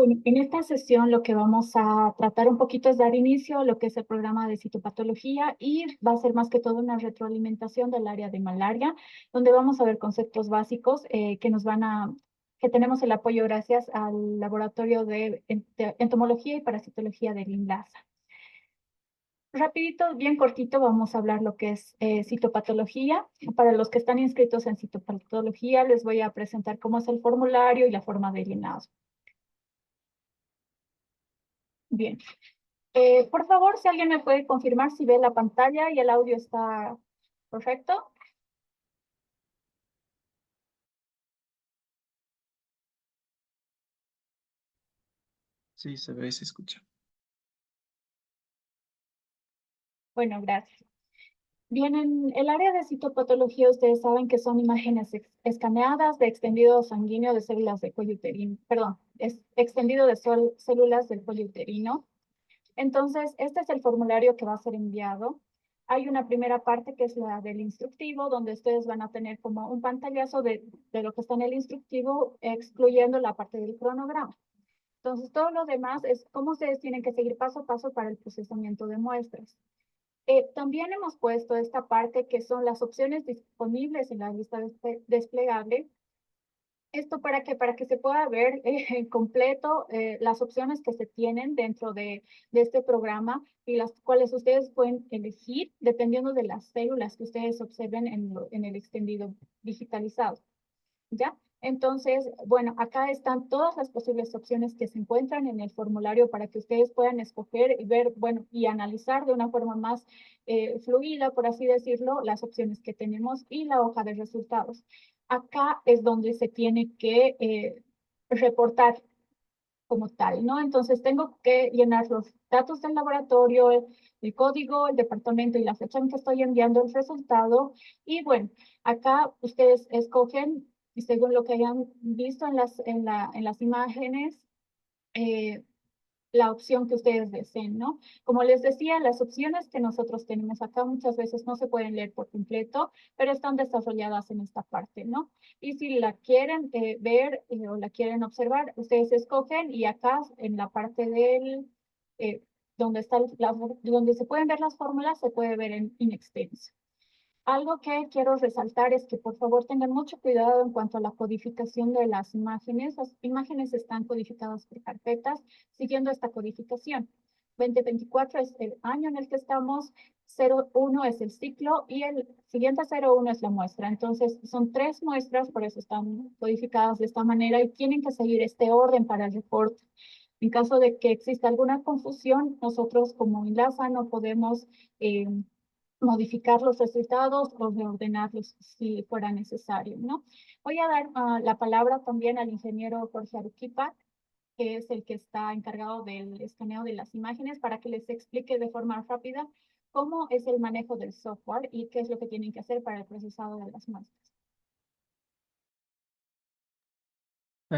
Bueno, en esta sesión lo que vamos a tratar un poquito es dar inicio a lo que es el programa de citopatología y va a ser más que todo una retroalimentación del área de malaria, donde vamos a ver conceptos básicos que tenemos el apoyo gracias al laboratorio de entomología y parasitología de INLASA. Rapidito, bien cortito, vamos a hablar lo que es citopatología. Para los que están inscritos en citopatología, les voy a presentar cómo es el formulario y la forma de llenado. Bien. Por favor, si alguien me puede confirmar si ve la pantalla y el audio está correcto. Sí, se ve y se escucha. Bueno, gracias. Bien, en el área de citopatología, ustedes saben que son imágenes escaneadas de extendido sanguíneo de células de cuello uterino, perdón, es extendido de células del cuello uterino. Entonces, este es el formulario que va a ser enviado. Hay una primera parte que es la del instructivo, donde ustedes van a tener como un pantallazo de lo que está en el instructivo, excluyendo la parte del cronograma. Entonces, todo lo demás es cómo ustedes tienen que seguir paso a paso para el procesamiento de muestras. También hemos puesto esta parte que son las opciones disponibles en la lista desplegable. ¿Esto para qué? Para que se pueda ver en completo las opciones que se tienen dentro de este programa y las cuales ustedes pueden elegir dependiendo de las células que ustedes observen en el extendido digitalizado. ¿Ya? Entonces, bueno, acá están todas las posibles opciones que se encuentran en el formulario para que ustedes puedan escoger y ver, bueno, y analizar de una forma más fluida, por así decirlo, las opciones que tenemos y la hoja de resultados. Acá es donde se tiene que reportar como tal, ¿no? Entonces tengo que llenar los datos del laboratorio, el código, el departamento y la fecha en que estoy enviando el resultado. Y bueno, acá ustedes escogen, y según lo que hayan visto en las imágenes, eh, la opción que ustedes deseen, ¿no? Como les decía, las opciones que nosotros tenemos acá muchas veces no se pueden leer por completo, pero están desarrolladas en esta parte, ¿no? Y si la quieren ver o la quieren observar, ustedes escogen y acá en la parte eh, donde donde se pueden ver las fórmulas, se puede ver en extenso. Algo que quiero resaltar es que por favor tengan mucho cuidado en cuanto a la codificación de las imágenes. Las imágenes están codificadas por carpetas siguiendo esta codificación. 2024 es el año en el que estamos, 01 es el ciclo y el siguiente 01 es la muestra. Entonces son 3 muestras, por eso están codificadas de esta manera y tienen que seguir este orden para el reporte. En caso de que exista alguna confusión, nosotros como INLASA no podemos modificar los resultados o reordenarlos si fuera necesario, ¿no? Voy a dar la palabra también al ingeniero Jorge Aruquipa, que es el que está encargado del escaneo de las imágenes, para que les explique de forma rápida cómo es el manejo del software y qué es lo que tienen que hacer para el procesado de las muestras.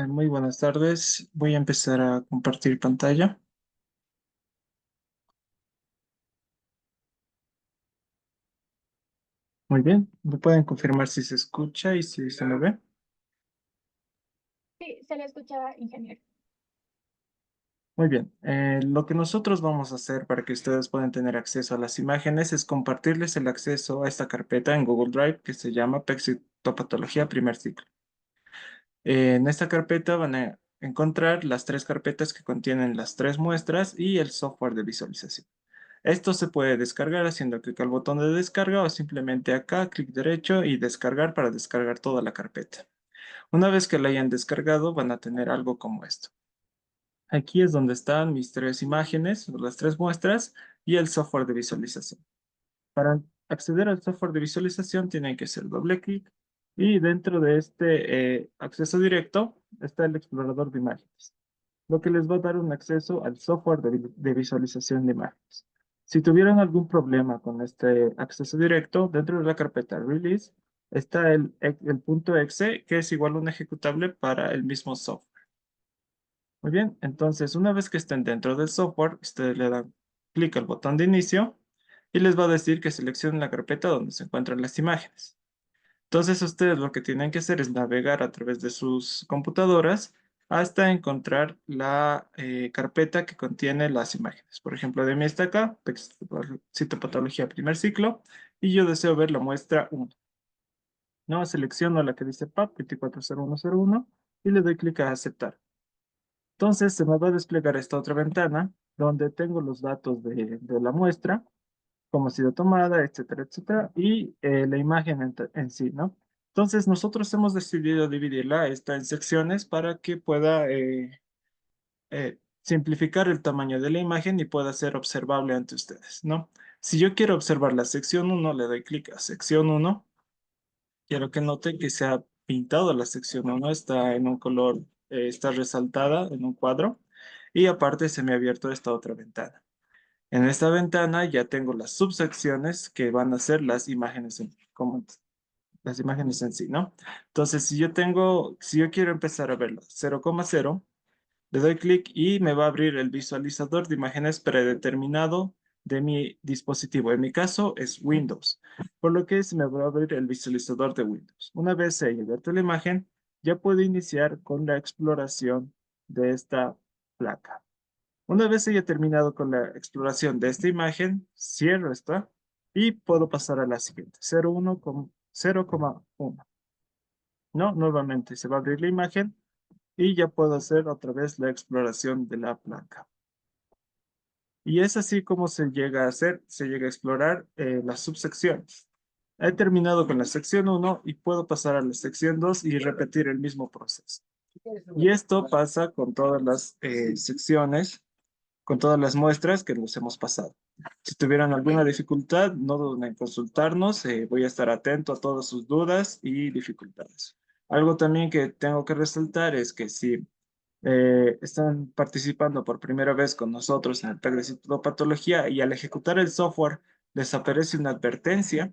Muy buenas tardes. Voy a empezar a compartir pantalla. Muy bien. ¿Me pueden confirmar si se escucha y si se me ve? Sí, se le escucha, ingeniero. Muy bien. Lo que nosotros vamos a hacer para que ustedes puedan tener acceso a las imágenes es compartirles el acceso a esta carpeta en Google Drive que se llama Pexitopatología Primer Ciclo. En esta carpeta van a encontrar las 3 carpetas que contienen las 3 muestras y el software de visualización. Esto se puede descargar haciendo clic al botón de descarga o simplemente acá, clic derecho y descargar para descargar toda la carpeta. Una vez que la hayan descargado, van a tener algo como esto. Aquí es donde están mis 3 imágenes, las 3 muestras y el software de visualización. Para acceder al software de visualización tienen que hacer doble clic y dentro de este acceso directo está el explorador de imágenes, lo que les va a dar un acceso al software de visualización de imágenes. Si tuvieran algún problema con este acceso directo, dentro de la carpeta Release está el punto .exe, que es igual a un ejecutable para el mismo software. Muy bien, entonces una vez que estén dentro del software, ustedes le dan clic al botón de inicio y les va a decir que seleccionen la carpeta donde se encuentran las imágenes. Entonces ustedes lo que tienen que hacer es navegar a través de sus computadoras hasta encontrar la carpeta que contiene las imágenes. Por ejemplo, de mí está acá, citopatología primer ciclo, y yo deseo ver la muestra 1. No, selecciono la que dice PAP 240101 y le doy clic a aceptar. Entonces se me va a desplegar esta otra ventana donde tengo los datos de la muestra, cómo ha sido tomada, etcétera, etcétera, y la imagen en sí, ¿no? Entonces nosotros hemos decidido dividirla esta en secciones para que pueda simplificar el tamaño de la imagen y pueda ser observable ante ustedes, ¿no? Si yo quiero observar la sección 1, le doy clic a sección 1. Quiero que note que se ha pintado la sección 1, está en un color, está resaltada en un cuadro y aparte se me ha abierto esta otra ventana. En esta ventana ya tengo las subsecciones que van a ser las imágenes como las imágenes en sí, ¿no? Entonces, si yo quiero empezar a verla 0,0, le doy clic y me va a abrir el visualizador de imágenes predeterminado de mi dispositivo. En mi caso es Windows, por lo que se me va a abrir el visualizador de Windows. Una vez se haya abierto la imagen, ya puedo iniciar con la exploración de esta placa. Una vez haya terminado con la exploración de esta imagen, cierro esta y puedo pasar a la siguiente, 0,1. No, nuevamente se va a abrir la imagen y ya puedo hacer otra vez la exploración de la placa. Y es así como se llega a hacer, se llega a explorar las subsecciones. He terminado con la sección 1 y puedo pasar a la sección 2 y repetir el mismo proceso. Y esto pasa con todas las secciones, con todas las muestras que nos hemos pasado. Si tuvieran alguna dificultad, no duden en consultarnos. Voy a estar atento a todas sus dudas y dificultades. Algo también que tengo que resaltar es que si están participando por primera vez con nosotros en el TAC de citopatología y al ejecutar el software les aparece una advertencia,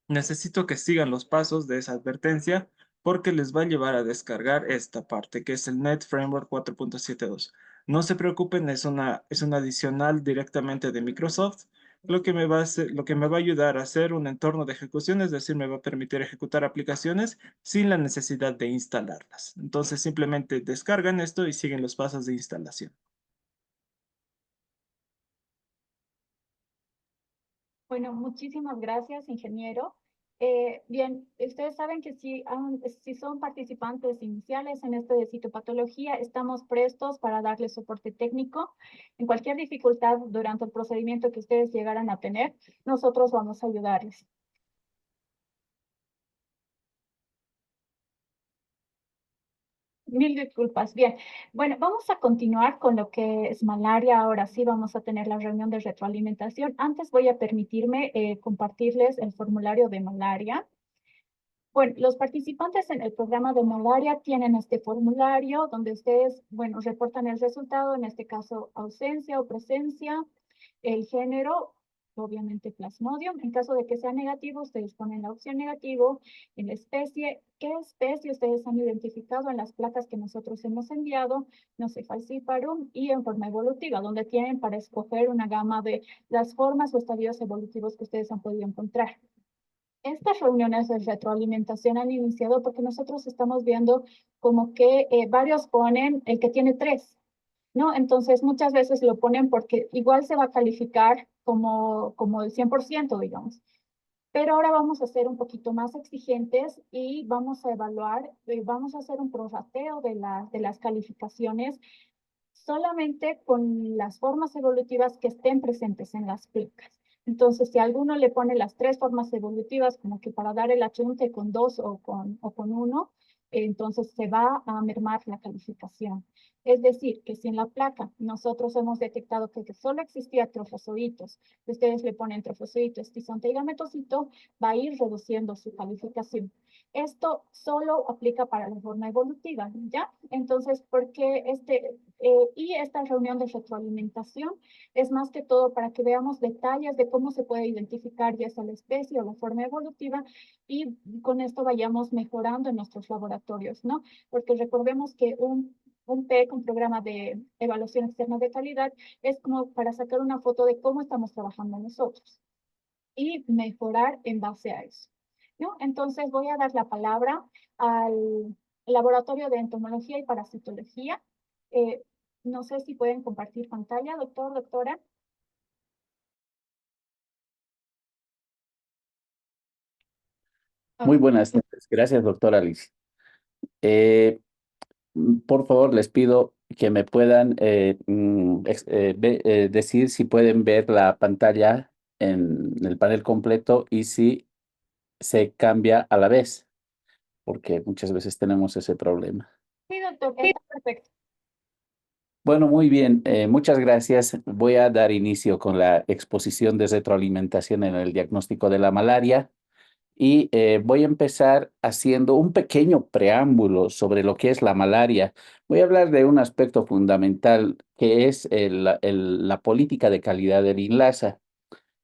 necesito que sigan los pasos de esa advertencia porque les va a llevar a descargar esta parte que es el Net Framework 4.72. No se preocupen, es una adicional directamente de Microsoft, lo que me va a ayudar a hacer un entorno de ejecución, es decir, me va a permitir ejecutar aplicaciones sin la necesidad de instalarlas. Entonces simplemente descargan esto y siguen los pasos de instalación. Bueno, muchísimas gracias, ingeniero. Bien, ustedes saben que si son participantes iniciales en este de citopatología, estamos prestos para darles soporte técnico. En cualquier dificultad durante el procedimiento que ustedes llegaran a tener, nosotros vamos a ayudarles. Mil disculpas. Bien, bueno, vamos a continuar con lo que es malaria. Ahora sí vamos a tener la reunión de retroalimentación. Antes voy a permitirme compartirles el formulario de malaria. Bueno, los participantes en el programa de malaria tienen este formulario donde ustedes, bueno, reportan el resultado, en este caso ausencia o presencia, el género, obviamente Plasmodium. En caso de que sea negativo, ustedes ponen la opción negativo, en la especie, qué especie ustedes han identificado en las placas que nosotros hemos enviado, no sé, falciparum, y en forma evolutiva, donde tienen para escoger una gama de las formas o estadios evolutivos que ustedes han podido encontrar. Estas reuniones de retroalimentación han iniciado porque nosotros estamos viendo como que varios ponen el que tiene tres, ¿no? Entonces muchas veces lo ponen porque igual se va a calificar como el 100%, digamos. Pero ahora vamos a ser un poquito más exigentes y vamos a evaluar, vamos a hacer un prorrateo de las calificaciones solamente con las formas evolutivas que estén presentes en las placas. Entonces, si alguno le pone las tres formas evolutivas, como que para dar el achunte con dos o con uno, entonces se va a mermar la calificación. Es decir, que si en la placa nosotros hemos detectado que solo existía trofosoditos, ustedes le ponen trofosoditos, tizonte y gametocito, va a ir reduciendo su calificación. Esto solo aplica para la forma evolutiva, ¿ya? Entonces, porque y esta reunión de retroalimentación es más que todo para que veamos detalles de cómo se puede identificar ya sea la especie o la forma evolutiva y con esto vayamos mejorando en nuestros laboratorios, ¿no? Porque recordemos que un PEC, un programa de evaluación externa de calidad, es como para sacar una foto de cómo estamos trabajando nosotros y mejorar en base a eso, ¿no? Entonces voy a dar la palabra al Laboratorio de Entomología y Parasitología. Eh, no sé si pueden compartir pantalla, doctor, doctora. Muy Ok. buenas tardes. Gracias, doctora Alicia. Eh, por favor, les pido que me puedan decir si pueden ver la pantalla en el panel completo y si se cambia a la vez, porque muchas veces tenemos ese problema. Sí, doctor, está perfecto. Bueno, muy bien. Muchas gracias. Voy a dar inicio con la exposición de retroalimentación en el diagnóstico de la malaria. Y voy a empezar haciendo un pequeño preámbulo sobre lo que es la malaria. Voy a hablar de un aspecto fundamental que es la política de calidad del INLASA.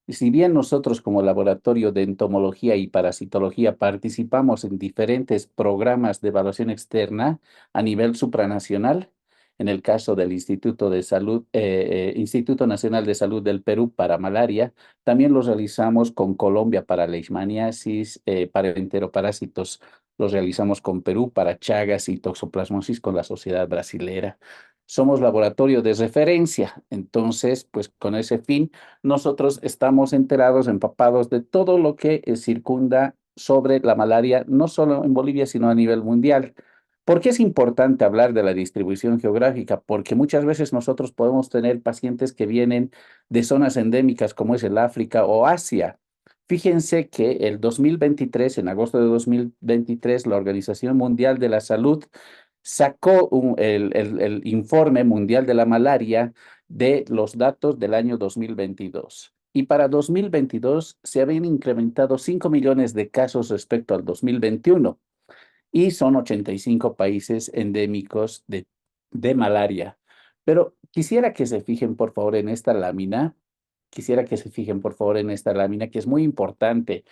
Si bien nosotros como laboratorio de entomología y parasitología participamos en diferentes programas de evaluación externa a nivel supranacional, en el caso del Instituto de Salud, Instituto Nacional de Salud del Perú para malaria, también los realizamos con Colombia para leishmaniasis, para enteroparásitos, los realizamos con Perú para Chagas y toxoplasmosis con la Sociedad Brasilera. Somos laboratorio de referencia, entonces, pues con ese fin nosotros estamos enterados, empapados de todo lo que circunda sobre la malaria, no solo en Bolivia, sino a nivel mundial. ¿Por qué es importante hablar de la distribución geográfica? Porque muchas veces nosotros podemos tener pacientes que vienen de zonas endémicas como es el África o Asia. Fíjense que el 2023, en agosto de 2023, la Organización Mundial de la Salud sacó el informe mundial de la malaria de los datos del año 2022. Y para 2022 se habían incrementado 5 millones de casos respecto al 2021 y son 85 países endémicos de malaria. Pero quisiera que se fijen por favor en esta lámina, quisiera que se fijen por favor en esta lámina que es muy importante.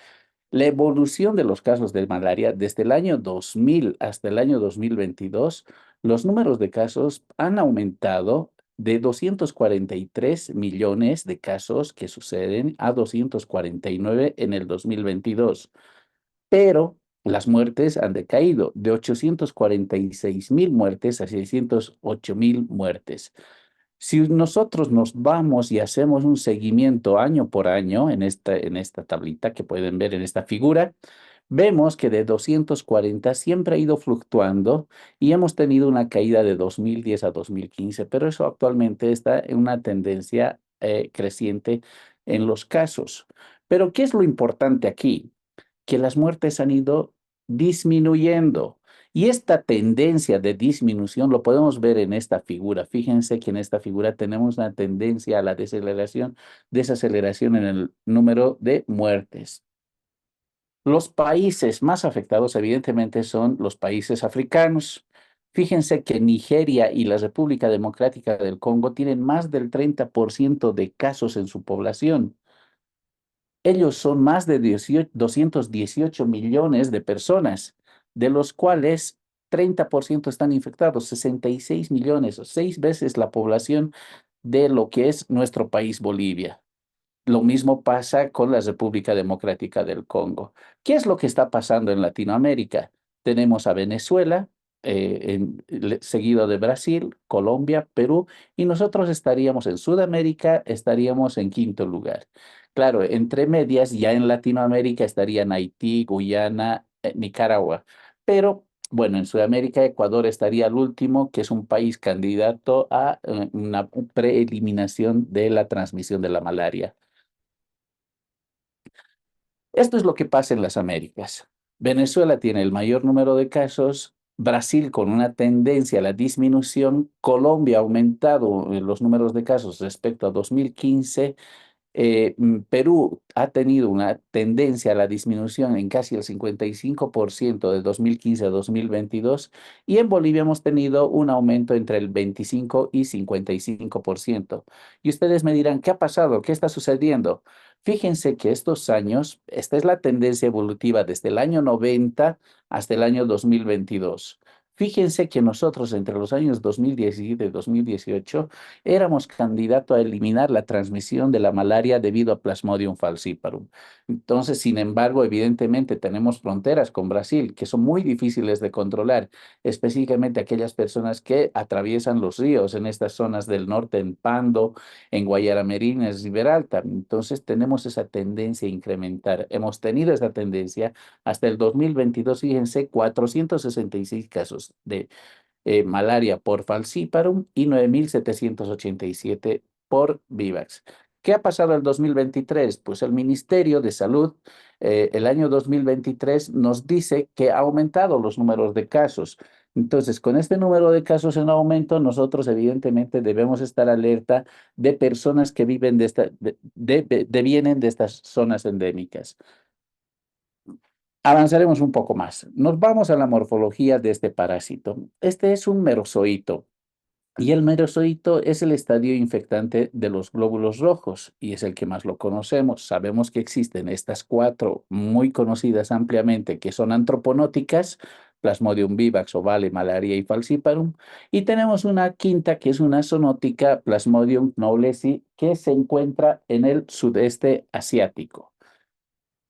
La evolución de los casos de malaria desde el año 2000 hasta el año 2022, los números de casos han aumentado de 243 millones de casos que suceden a 249 en el 2022. Pero las muertes han decaído de 846.000 muertes a 608.000 muertes. Si nosotros nos vamos y hacemos un seguimiento año por año en esta tablita que pueden ver en esta figura, vemos que de 240 siempre ha ido fluctuando y hemos tenido una caída de 2010 a 2015, pero eso actualmente está en una tendencia creciente en los casos. Pero ¿qué es lo importante aquí? Que las muertes han ido disminuyendo. Y esta tendencia de disminución lo podemos ver en esta figura. Fíjense que en esta figura tenemos una tendencia a la desaceleración en el número de muertes. Los países más afectados, evidentemente, son los países africanos. Fíjense que Nigeria y la República Democrática del Congo tienen más del 30% de casos en su población. Ellos son más de 218 millones de personas, de los cuales 30% están infectados, 66 millones, o 6 veces la población de lo que es nuestro país Bolivia. Lo mismo pasa con la República Democrática del Congo. ¿Qué es lo que está pasando en Latinoamérica? Tenemos a Venezuela, seguido de Brasil, Colombia, Perú, y nosotros estaríamos en Sudamérica, estaríamos en quinto lugar. Claro, entre medias, ya en Latinoamérica estarían Haití, Guyana, Nicaragua. Pero bueno, en Sudamérica, Ecuador estaría al último, que es un país candidato a una preeliminación de la transmisión de la malaria. Esto es lo que pasa en las Américas. Venezuela tiene el mayor número de casos, Brasil con una tendencia a la disminución, Colombia ha aumentado los números de casos respecto a 2015. Perú ha tenido una tendencia a la disminución en casi el 55% de 2015 a 2022 y en Bolivia hemos tenido un aumento entre el 25 y 55%. Y ustedes me dirán, ¿qué ha pasado? ¿Qué está sucediendo? Fíjense que estos años, esta es la tendencia evolutiva desde el año 90 hasta el año 2022. Fíjense que nosotros entre los años 2017 y 2018 éramos candidatos a eliminar la transmisión de la malaria debido a Plasmodium falciparum. Entonces, sin embargo, evidentemente tenemos fronteras con Brasil que son muy difíciles de controlar, específicamente aquellas personas que atraviesan los ríos en estas zonas del norte, en Pando, en Guayaramerina, en Riberalta. Entonces, tenemos esa tendencia a incrementar. Hemos tenido esa tendencia hasta el 2022, fíjense, 466 casos de malaria por falciparum y 9.787 por Vivax. ¿Qué ha pasado el 2023? Pues el Ministerio de Salud, el año 2023 nos dice que ha aumentado los números de casos. Entonces, con este número de casos en aumento, nosotros evidentemente debemos estar alerta de personas que viven vienen de estas zonas endémicas. Avanzaremos un poco más. Nos vamos a la morfología de este parásito. Este es un merozoito y el merozoito es el estadio infectante de los glóbulos rojos y es el que más lo conocemos. Sabemos que existen estas cuatro muy conocidas ampliamente que son antroponóticas, Plasmodium vivax, ovale, malaria y falciparum. Y tenemos una quinta que es una zoonótica, Plasmodium knowlesi, que se encuentra en el sudeste asiático.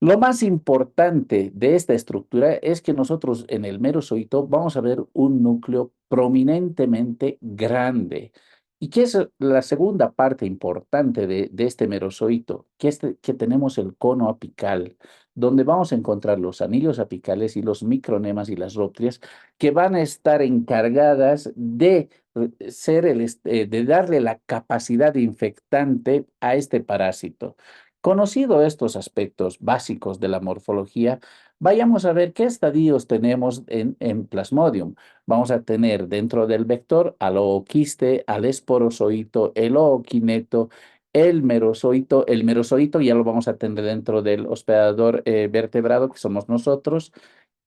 Lo más importante de esta estructura es que nosotros en el merozoito vamos a ver un núcleo prominentemente grande. ¿Y qué es la segunda parte importante de este merozoito? Que tenemos el cono apical, donde vamos a encontrar los anillos apicales y los micronemas y las rópteas, que van a estar encargadas de de darle la capacidad infectante a este parásito. Conocido estos aspectos básicos de la morfología, vayamos a ver qué estadios tenemos en Plasmodium. Vamos a tener dentro del vector al ooquiste, al esporozoito, el ooquineto, el merozoito. El merozoito ya lo vamos a tener dentro del hospedador vertebrado, que somos nosotros.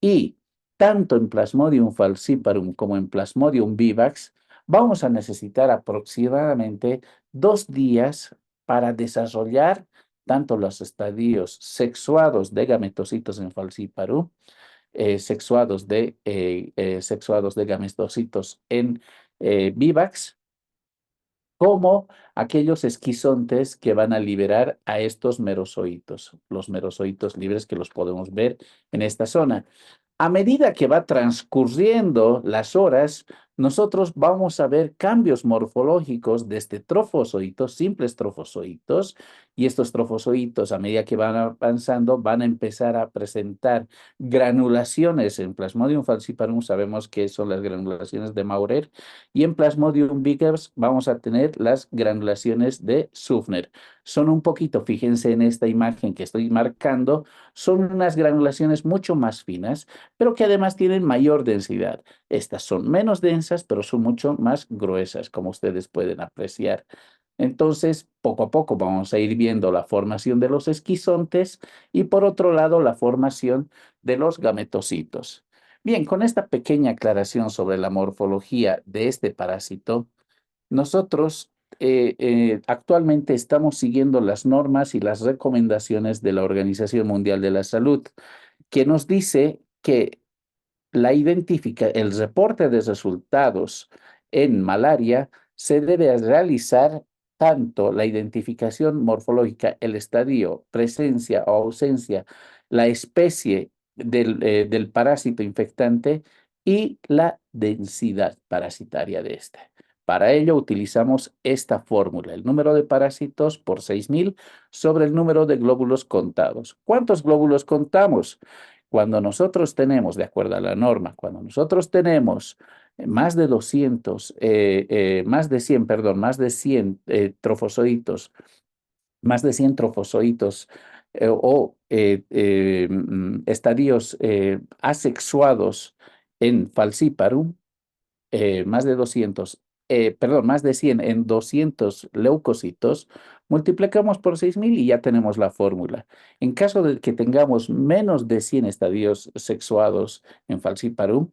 Y tanto en Plasmodium falciparum como en Plasmodium vivax, vamos a necesitar aproximadamente 2 días para desarrollar tanto los estadios sexuados de gametocitos en falciparum, sexuados de gametocitos en vivax, como aquellos esquizontes que van a liberar a estos merozoitos, los merozoitos libres que los podemos ver en esta zona. A medida que va transcurriendo las horas, nosotros vamos a ver cambios morfológicos desde trofozoitos, simples trofozoitos, y estos trofozoitos, a medida que van avanzando, van a empezar a presentar granulaciones. En Plasmodium falciparum sabemos que son las granulaciones de Maurer, y en Plasmodium vivax vamos a tener las granulaciones de Suffner. Son un poquito, fíjense en esta imagen que estoy marcando, son unas granulaciones mucho más finas, pero que además tienen mayor densidad. Estas son menos densas, pero son mucho más gruesas, como ustedes pueden apreciar. Entonces, poco a poco vamos a ir viendo la formación de los esquizontes y por otro lado la formación de los gametocitos. Bien, con esta pequeña aclaración sobre la morfología de este parásito, nosotros actualmente estamos siguiendo las normas y las recomendaciones de la Organización Mundial de la Salud, que nos dice que el reporte de resultados en malaria se debe realizar tanto la identificación morfológica, el estadio, presencia o ausencia, la especie del parásito infectante y la densidad parasitaria de este. Para ello utilizamos esta fórmula, el número de parásitos por 6.000 sobre el número de glóbulos contados. ¿Cuántos glóbulos contamos? Cuando nosotros tenemos, de acuerdo a la norma, cuando nosotros tenemos más de 100 trofozoitos, más de 100 trofozoitos estadios asexuados en falciparum, más de 100 en 200 leucocitos, multiplicamos por 6.000 y ya tenemos la fórmula. En caso de que tengamos menos de 100 estadios sexuados en falciparum,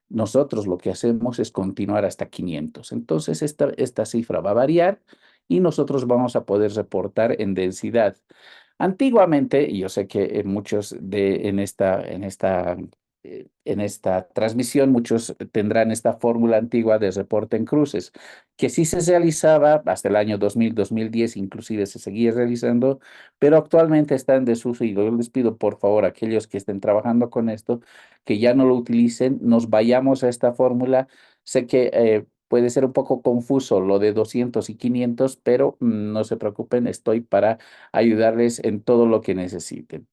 nosotros lo que hacemos es continuar hasta 500. Entonces, esta cifra va a variar y nosotros vamos a poder reportar en densidad. Antiguamente, y yo sé que muchos en esta en esta transmisión muchos tendrán esta fórmula antigua de reporte en cruces, que sí se realizaba hasta el año 2000, 2010, inclusive se seguía realizando, pero actualmente está en desuso y yo les pido por favor a aquellos que estén trabajando con esto, que ya no lo utilicen, nos vayamos a esta fórmula. Sé que puede ser un poco confuso lo de 200 y 500, pero no se preocupen, estoy para ayudarles en todo lo que necesiten.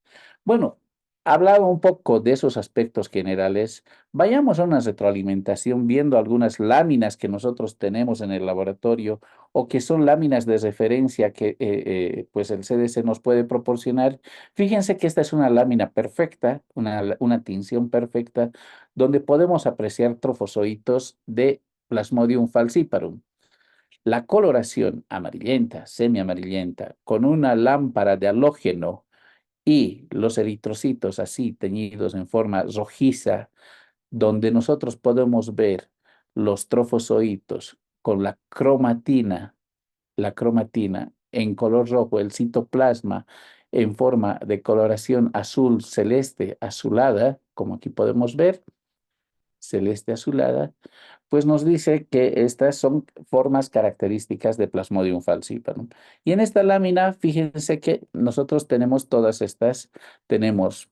Bueno, hablaba un poco de esos aspectos generales. Vayamos a una retroalimentación viendo algunas láminas que nosotros tenemos en el laboratorio o que son láminas de referencia que pues el CDC nos puede proporcionar. Fíjense que esta es una lámina perfecta, una tinción perfecta, donde podemos apreciar trofozoitos de Plasmodium falciparum. La coloración amarillenta, semiamarillenta, con una lámpara de halógeno y los eritrocitos así teñidos en forma rojiza, donde nosotros podemos ver los trofozoitos con la cromatina en color rojo, el citoplasma en forma de coloración azul celeste azulada, como aquí podemos ver, celeste azulada, pues nos dice que estas son formas características de Plasmodium falciparum. Y en esta lámina, fíjense que nosotros tenemos todas estas, tenemos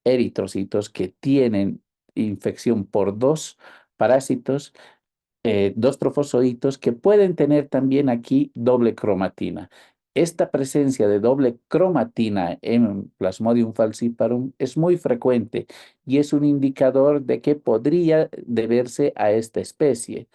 eritrocitos que tienen infección por dos parásitos, dos trofozoitos que pueden tener también aquí doble cromatina. Esta presencia de doble cromatina en Plasmodium falciparum es muy frecuente y es un indicador de que podría deberse a esta especie.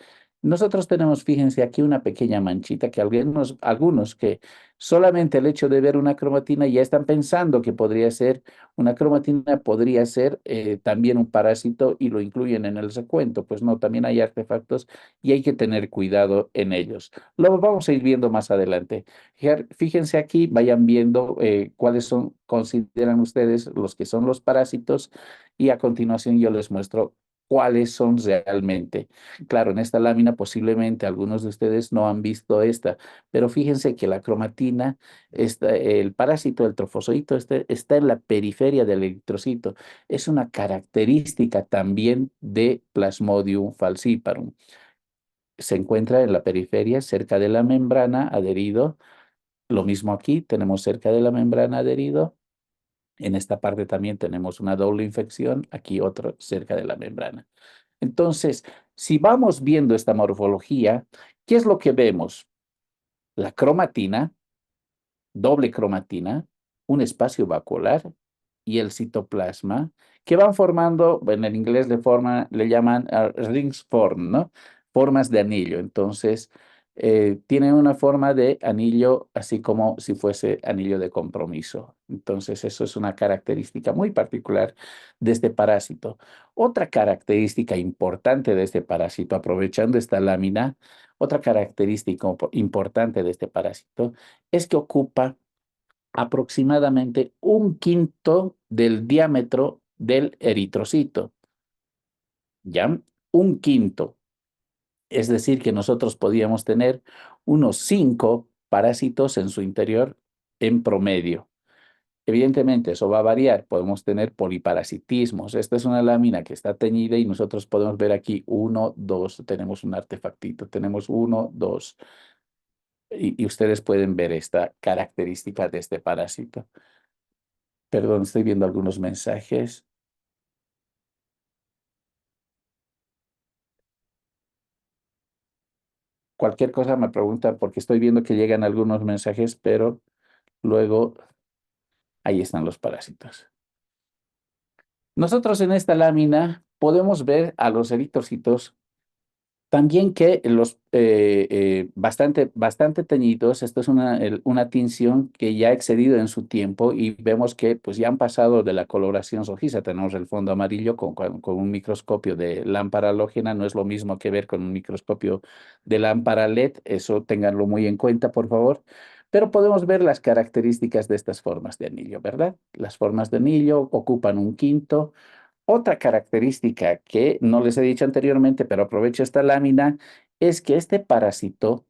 Nosotros tenemos, fíjense aquí, una pequeña manchita que algunos que solamente el hecho de ver una cromatina ya están pensando que podría ser una cromatina, podría ser también un parásito y lo incluyen en el recuento. Pues no, también hay artefactos y hay que tener cuidado en ellos. Lo vamos a ir viendo más adelante. Fíjense aquí, vayan viendo cuáles son, consideran ustedes los que son los parásitos y a continuación yo les muestro cuáles son realmente. Claro, en esta lámina posiblemente algunos de ustedes no han visto esta, pero fíjense que la cromatina, el parásito, el trofozoito, está en la periferia del eritrocito. Es una característica también de Plasmodium falciparum. Se encuentra en la periferia, cerca de la membrana, adherido. Lo mismo aquí, tenemos cerca de la membrana adherido. En esta parte también tenemos una doble infección, aquí otro cerca de la membrana. Entonces, si vamos viendo esta morfología, ¿qué es lo que vemos? La cromatina, doble cromatina, un espacio vacuolar y el citoplasma, que van formando, en el inglés le llaman rings form, ¿no? Formas de anillo. Entonces, tienen una forma de anillo, así como si fuese anillo de compromiso. Entonces, eso es una característica muy particular de este parásito. Otra característica importante de este parásito, aprovechando esta lámina, otra característica importante de este parásito es que ocupa aproximadamente un quinto del diámetro del eritrocito. ¿Ya? Un quinto. Es decir, que nosotros podíamos tener unos 5 parásitos en su interior en promedio. Evidentemente, eso va a variar. Podemos tener poliparasitismos. Esta es una lámina que está teñida y nosotros podemos ver aquí 1, 2, tenemos un artefactito. Tenemos 1, 2. Y ustedes pueden ver esta característica de este parásito. Perdón, estoy viendo algunos mensajes. Cualquier cosa me preguntan porque estoy viendo que llegan algunos mensajes, pero luego ahí están los parásitos. Nosotros en esta lámina podemos ver a los eritrocitos también que los bastante teñidos. Esto es una tinción que ya ha excedido en su tiempo y vemos que pues ya han pasado de la coloración rojiza. Tenemos el fondo amarillo con un microscopio de lámpara halógena. No es lo mismo que ver con un microscopio de lámpara LED. Eso ténganlo muy en cuenta, por favor. Pero podemos ver las características de estas formas de anillo, ¿verdad? Las formas de anillo ocupan un quinto. Otra característica que no les he dicho anteriormente, pero aprovecho esta lámina, es que este parásito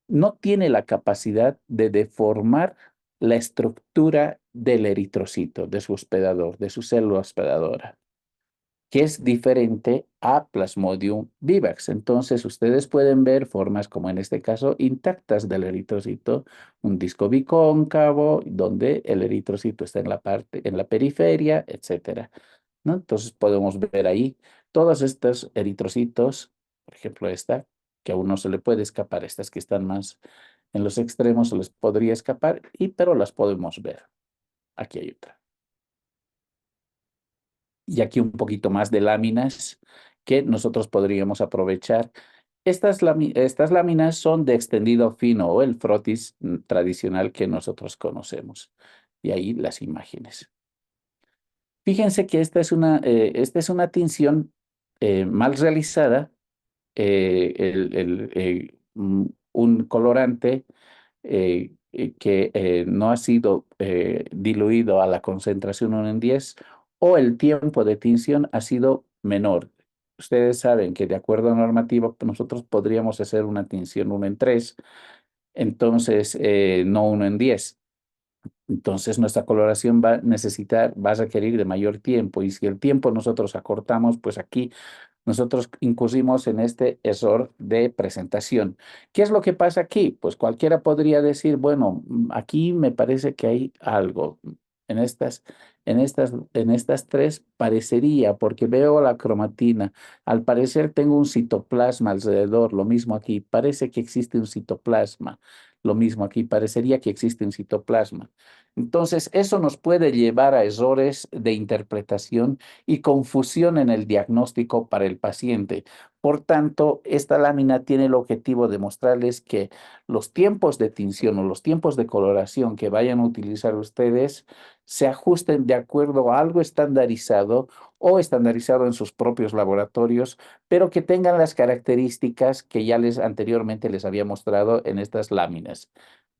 no tiene la capacidad de deformar la estructura del eritrocito, de su hospedador, de su célula hospedadora, que es diferente a Plasmodium vivax. Entonces, ustedes pueden ver formas como en este caso intactas del eritrocito, un disco bicóncavo, donde el eritrocito está en la parte, en la periferia, etcétera, ¿no? Entonces, podemos ver ahí todos estos eritrocitos, por ejemplo, esta, que a uno se le puede escapar, estas que están más en los extremos se les podría escapar, pero las podemos ver. Aquí hay otra. Y aquí un poquito más de láminas que nosotros podríamos aprovechar. Estas láminas son de extendido fino o el frotis tradicional que nosotros conocemos. Y ahí las imágenes. Fíjense que esta es una tinción mal realizada, un colorante que no ha sido diluido a la concentración 1 en 10 o el tiempo de tinción ha sido menor. Ustedes saben que de acuerdo a normativa nosotros podríamos hacer una tinción 1 en 3, entonces no 1 en 10. Entonces nuestra coloración va a requerir de mayor tiempo y si el tiempo nosotros acortamos, pues aquí nosotros incurrimos en este error de presentación. ¿Qué es lo que pasa aquí? Pues cualquiera podría decir, bueno, aquí me parece que hay algo. En estas tres parecería, porque veo la cromatina. Al parecer tengo un citoplasma alrededor, lo mismo aquí. Parece que existe un citoplasma. Lo mismo aquí, parecería que existe un citoplasma. Entonces, eso nos puede llevar a errores de interpretación y confusión en el diagnóstico para el paciente. Por tanto, esta lámina tiene el objetivo de mostrarles que los tiempos de tinción o los tiempos de coloración que vayan a utilizar ustedes se ajusten de acuerdo a algo estandarizado o estandarizado en sus propios laboratorios, pero que tengan las características que ya anteriormente les había mostrado en estas láminas.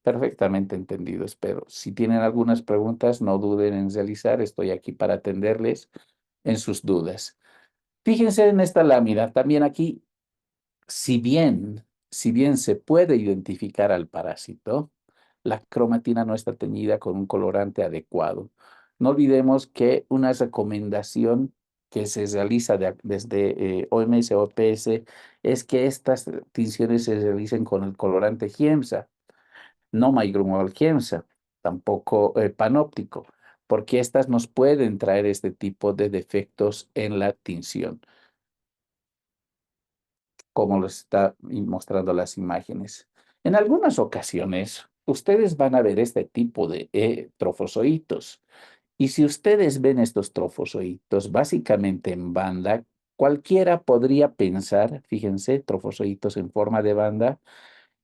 Perfectamente entendido, espero. Si tienen algunas preguntas, no duden en realizar. Estoy aquí para atenderles en sus dudas. Fíjense en esta lámina. También aquí, si bien se puede identificar al parásito, la cromatina no está teñida con un colorante adecuado. No olvidemos que una recomendación que se realiza desde OMS o OPS es que estas tinciones se realicen con el colorante Giemsa, no Micromodal Giemsa, tampoco panóptico, porque estas nos pueden traer este tipo de defectos en la tinción, como les está mostrando las imágenes. En algunas ocasiones, ustedes van a ver este tipo de trofozoitos. Y si ustedes ven estos trofozoitos básicamente en banda, cualquiera podría pensar, fíjense, trofozoitos en forma de banda,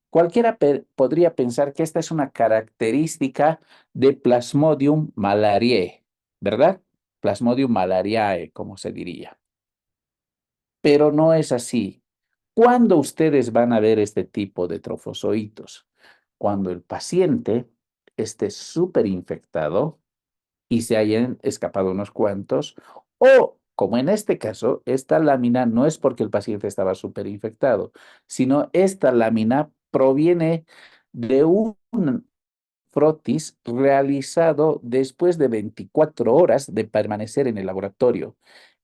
cualquiera podría pensar que esta es una característica de Plasmodium malariae, ¿verdad? Plasmodium malariae, como se diría. Pero no es así. ¿Cuándo ustedes van a ver este tipo de trofozoitos? Cuando el paciente esté súper infectado y se hayan escapado unos cuantos, o como en este caso, esta lámina no es porque el paciente estaba súper infectado, sino esta lámina proviene de un frotis realizado después de 24 horas de permanecer en el laboratorio.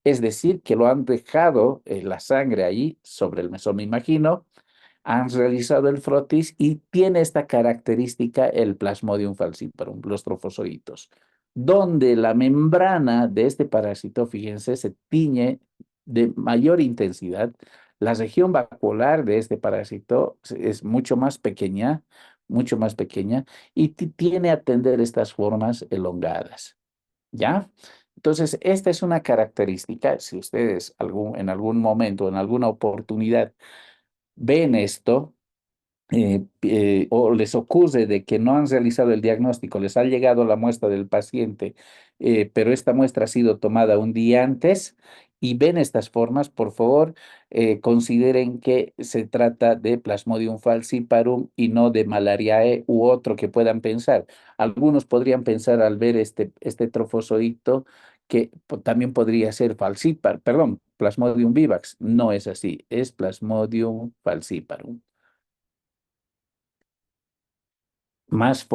Es decir, que lo han dejado la sangre ahí sobre el mesón, me imagino, han realizado el frotis y tiene esta característica el Plasmodium falciparum, los trofozoitos, donde la membrana de este parásito, fíjense, se tiñe de mayor intensidad. La región vacuolar de este parásito es mucho más pequeña y tiene a atender estas formas elongadas, ¿ya? Entonces, esta es una característica, si ustedes en algún momento, en alguna oportunidad, ven esto, o les ocurre de que no han realizado el diagnóstico, les ha llegado la muestra del paciente, pero esta muestra ha sido tomada un día antes y ven estas formas, por favor, consideren que se trata de Plasmodium falciparum y no de Malariae u otro que puedan pensar. Algunos podrían pensar al ver este trofozoito que también podría ser Plasmodium vivax. No es así, es Plasmodium falciparum. más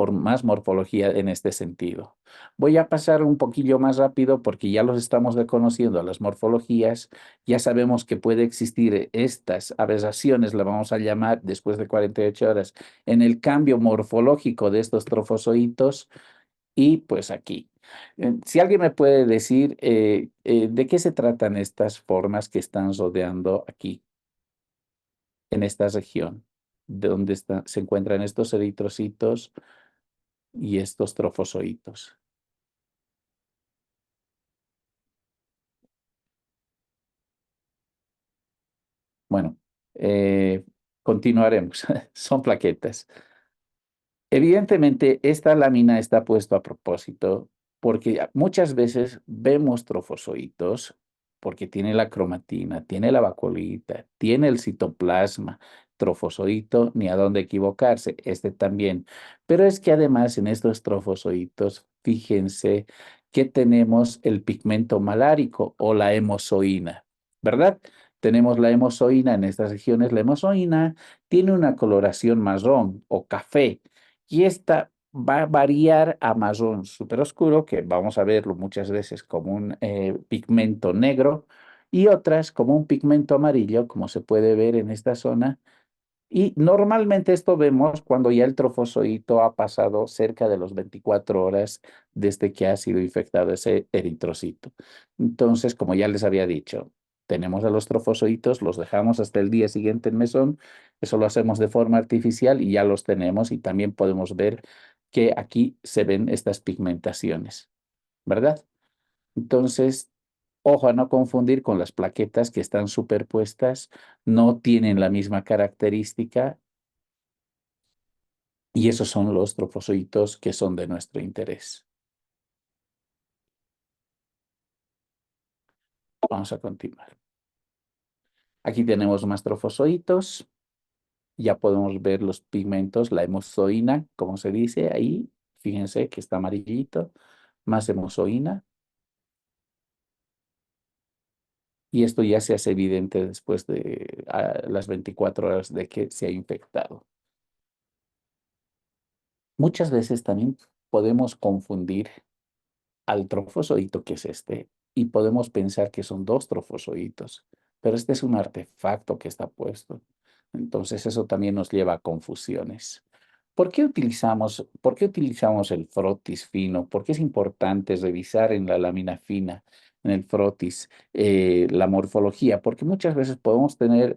morfología en este sentido. Voy a pasar un poquillo más rápido porque ya los estamos reconociendo, las morfologías. Ya sabemos que puede existir estas aberraciones, la vamos a llamar después de 48 horas, en el cambio morfológico de estos trofozoitos y pues aquí. Si alguien me puede decir de qué se tratan estas formas que están rodeando aquí, en esta región, de donde se encuentran estos eritrocitos y estos trofozoitos. Bueno, continuaremos. Son plaquetas. Evidentemente, esta lámina está puesto a propósito porque muchas veces vemos trofozoitos porque tiene la cromatina, tiene la vacuolita, tiene el citoplasma, trofozoito, ni a dónde equivocarse, este también. Pero es que además en estos trofozoitos, fíjense que tenemos el pigmento malárico o la hemozoína, ¿verdad? Tenemos la hemozoína en estas regiones. La hemozoína tiene una coloración marrón o café y esta va a variar a marrón súper oscuro, que vamos a verlo muchas veces como un pigmento negro, y otras como un pigmento amarillo, como se puede ver en esta zona. Y normalmente esto vemos cuando ya el trofozoito ha pasado cerca de los 24 horas desde que ha sido infectado ese eritrocito. Entonces, como ya les había dicho, tenemos a los trofozoitos, los dejamos hasta el día siguiente en mesón, eso lo hacemos de forma artificial y ya los tenemos y también podemos ver que aquí se ven estas pigmentaciones, ¿verdad? Entonces, ojo a no confundir con las plaquetas que están superpuestas, no tienen la misma característica y esos son los trofozoitos que son de nuestro interés. Vamos a continuar. Aquí tenemos más trofozoitos. Ya podemos ver los pigmentos, la hemozoína, como se dice ahí. Fíjense que está amarillito. Más hemozoína. Y esto ya se hace evidente después de las 24 horas de que se ha infectado. Muchas veces también podemos confundir al trofozoito, que es este, y podemos pensar que son dos trofozoitos, pero este es un artefacto que está puesto. Entonces eso también nos lleva a confusiones. Por qué utilizamos el frotis fino? ¿Por qué es importante revisar en la lámina fina, en el frotis, la morfología? Porque muchas veces podemos tener,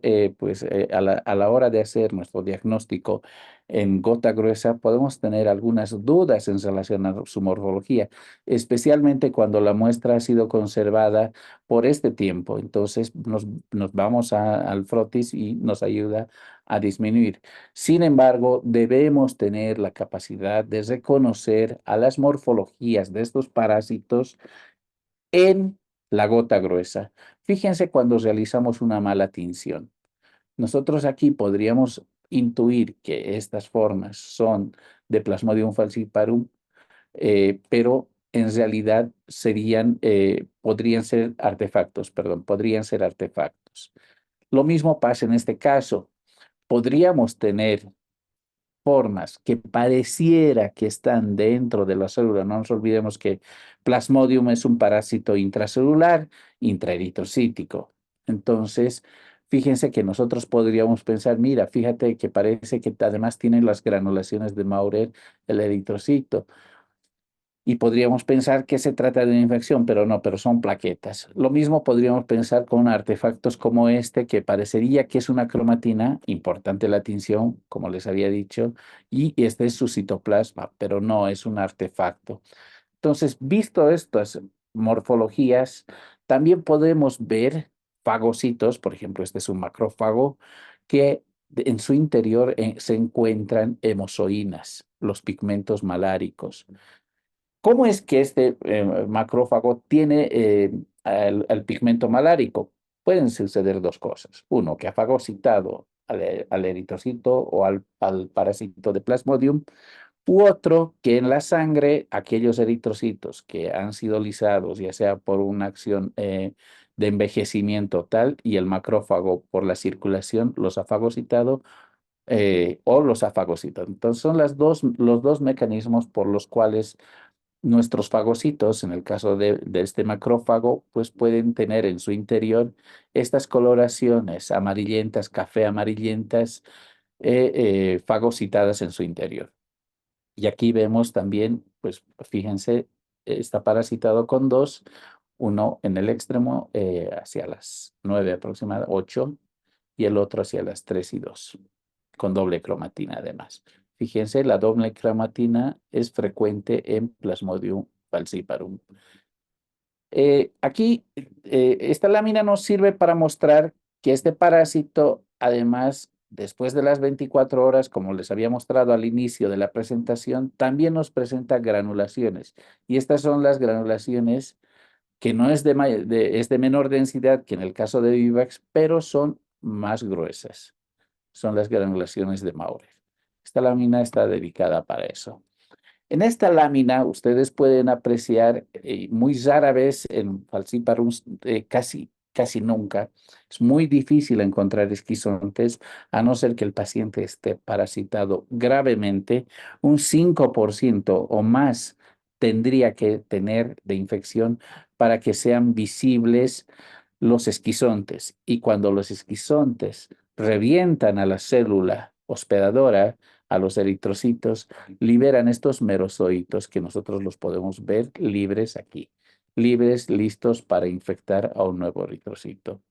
a la hora de hacer nuestro diagnóstico en gota gruesa, podemos tener algunas dudas en relación a su morfología, especialmente cuando la muestra ha sido conservada por este tiempo. Entonces nos vamos al frotis y nos ayuda a disminuir. Sin embargo, debemos tener la capacidad de reconocer a las morfologías de estos parásitos en la gota gruesa. Fíjense cuando realizamos una mala tinción. Nosotros aquí podríamos intuir que estas formas son de Plasmodium falciparum, pero en realidad podrían ser artefactos, perdón, podrían ser artefactos. Lo mismo pasa en este caso. Podríamos tener formas que pareciera que están dentro de la célula. No nos olvidemos que Plasmodium es un parásito intracelular, intraeritrocítico. Entonces, fíjense que nosotros podríamos pensar, mira, fíjate que parece que además tienen las granulaciones de Maurer, el eritrocito. Y podríamos pensar que se trata de una infección, pero no, pero son plaquetas. Lo mismo podríamos pensar con artefactos como este, que parecería que es una cromatina, importante la tinción, como les había dicho, y este es su citoplasma, pero no es un artefacto. Entonces, visto estas morfologías, también podemos ver fagocitos, por ejemplo, este es un macrófago, que en su interior se encuentran hemozoínas, los pigmentos maláricos. ¿Cómo es que este macrófago tiene el pigmento malárico? Pueden suceder dos cosas. Uno, que ha fagocitado al eritrocito o al parásito de Plasmodium, u otro, que en la sangre aquellos eritrocitos que han sido lisados, ya sea por una acción de envejecimiento tal y el macrófago por la circulación los ha fagocitado, o los afagocitos. Entonces son los dos mecanismos por los cuales nuestros fagocitos, en el caso de este macrófago, pues pueden tener en su interior estas coloraciones amarillentas, café amarillentas, fagocitadas en su interior. Y aquí vemos también, pues fíjense, está parasitado con dos, uno en el extremo hacia las 9 aproximadamente, 8, y el otro hacia las 3 y 2, con doble cromatina además. Fíjense, la doble cromatina es frecuente en Plasmodium falciparum. Aquí, esta lámina nos sirve para mostrar que este parásito, además, después de las 24 horas, como les había mostrado al inicio de la presentación, también nos presenta granulaciones. Y estas son las granulaciones que no es es de menor densidad que en el caso de Vivax, pero son más gruesas. Son las granulaciones de Maurer. Esta lámina está dedicada para eso. En esta lámina ustedes pueden apreciar muy rara vez en Falciparum, casi nunca. Es muy difícil encontrar esquizontes a no ser que el paciente esté parasitado gravemente. Un 5% o más tendría que tener de infección para que sean visibles los esquizontes. Y cuando los esquizontes revientan a la célula hospedadora, a los eritrocitos, liberan estos merozoitos que nosotros los podemos ver libres aquí, libres, listos para infectar a un nuevo eritrocito.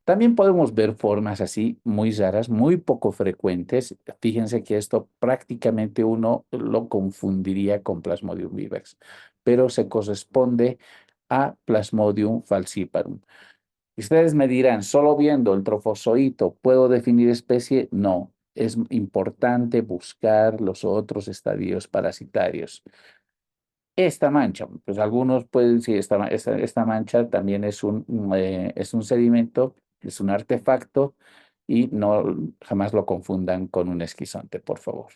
También podemos ver formas así muy raras, muy poco frecuentes. Fíjense que esto prácticamente uno lo confundiría con Plasmodium vivax, pero se corresponde a Plasmodium falciparum. Ustedes me dirán, solo viendo el trofozoito, ¿puedo definir especie? No, es importante buscar los otros estadios parasitarios. Esta mancha, pues algunos pueden decir, esta mancha también es un sedimento, es un artefacto y no jamás lo confundan con un esquizonte, por favor.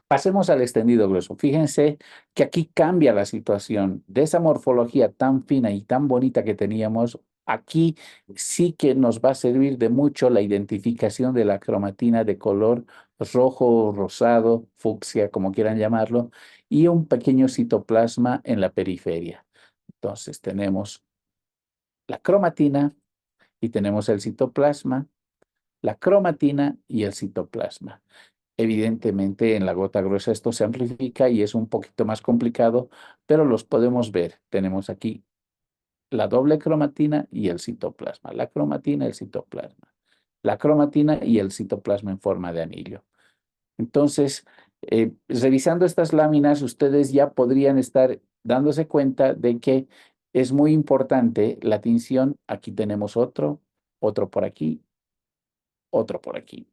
Pasemos al extendido grueso. Fíjense que aquí cambia la situación de esa morfología tan fina y tan bonita que teníamos. Aquí sí que nos va a servir de mucho la identificación de la cromatina de color rojo, rosado, fucsia, como quieran llamarlo, y un pequeño citoplasma en la periferia. Entonces tenemos la cromatina y tenemos el citoplasma, la cromatina y el citoplasma. Evidentemente, en la gota gruesa esto se amplifica y es un poquito más complicado, pero los podemos ver. Tenemos aquí la doble cromatina y el citoplasma. La cromatina y el citoplasma. La cromatina y el citoplasma en forma de anillo. Entonces, revisando estas láminas, ustedes ya podrían estar dándose cuenta de que es muy importante la tinción. Aquí tenemos otro por aquí, otro por aquí.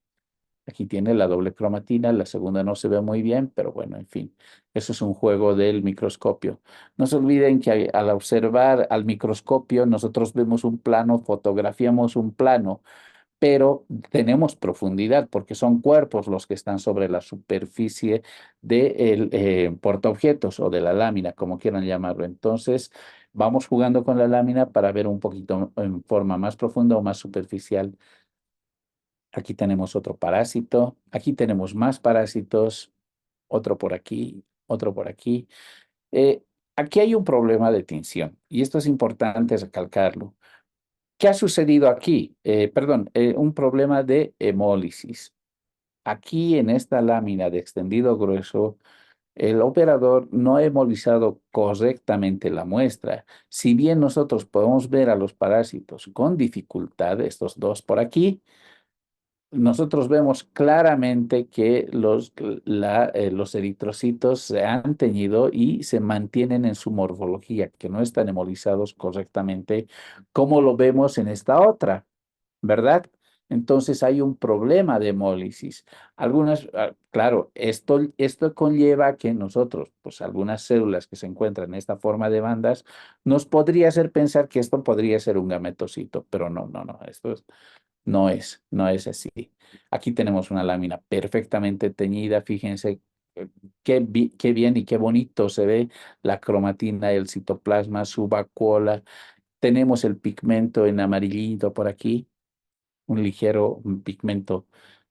Aquí tiene la doble cromatina, la segunda no se ve muy bien, pero bueno, en fin, eso es un juego del microscopio. No se olviden que al observar al microscopio, nosotros vemos un plano, fotografiamos un plano, pero tenemos profundidad porque son cuerpos los que están sobre la superficie del portaobjetos o de la lámina, como quieran llamarlo. Entonces, vamos jugando con la lámina para ver un poquito en forma más profunda o más superficial. Aquí tenemos otro parásito, aquí tenemos más parásitos, otro por aquí, otro por aquí. Aquí hay un problema de tinción y esto es importante recalcarlo. ¿Qué ha sucedido aquí? Un problema de hemólisis. Aquí en esta lámina de extendido grueso, el operador no ha hemolizado correctamente la muestra. Si bien nosotros podemos ver a los parásitos con dificultad, estos dos por aquí, nosotros vemos claramente que los eritrocitos se han teñido y se mantienen en su morfología, que no están hemolizados correctamente, como lo vemos en esta otra, ¿verdad? Entonces hay un problema de hemólisis. Claro, esto conlleva que nosotros, pues algunas células que se encuentran en esta forma de bandas, nos podría hacer pensar que esto podría ser un gametocito, pero no, no es así. Aquí tenemos una lámina perfectamente teñida. Fíjense qué bien y qué bonito se ve la cromatina, el citoplasma, su vacuola. Tenemos el pigmento en amarillito por aquí. un ligero pigmento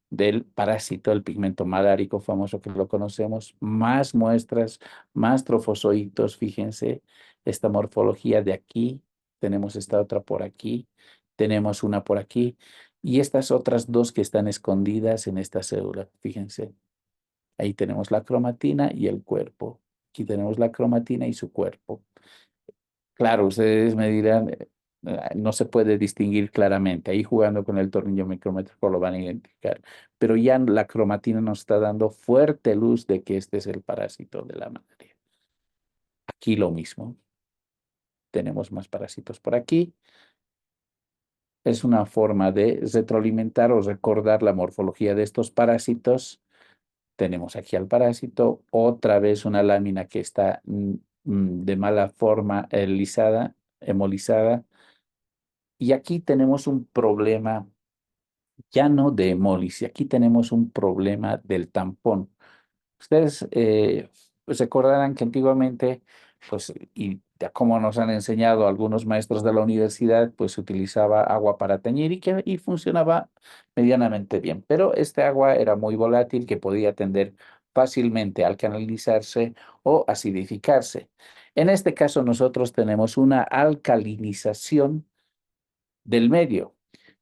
del parásito, el pigmento malárico famoso que lo conocemos, más muestras, más trofozoitos, fíjense, esta morfología de aquí, tenemos esta otra por aquí, tenemos una por aquí, y estas otras dos que están escondidas en esta célula, fíjense. Ahí tenemos la cromatina y el cuerpo. Aquí tenemos la cromatina y su cuerpo. Claro, ustedes me dirán, no se puede distinguir claramente. Ahí jugando con el tornillo micrométrico lo van a identificar. Pero ya la cromatina nos está dando fuerte luz de que este es el parásito de la malaria. Aquí lo mismo. Tenemos más parásitos por aquí. Es una forma de retroalimentar o recordar la morfología de estos parásitos. Tenemos aquí al parásito, otra vez una lámina que está de mala forma lisada, hemolizada. Y aquí tenemos un problema ya no de hemólisis, aquí tenemos un problema del tampón. Ustedes pues recordarán que antiguamente, pues, y ya como nos han enseñado algunos maestros de la universidad, pues se utilizaba agua para teñir y funcionaba medianamente bien. Pero este agua era muy volátil que podía tender fácilmente a alcalinizarse o acidificarse. En este caso nosotros tenemos una alcalinización del medio.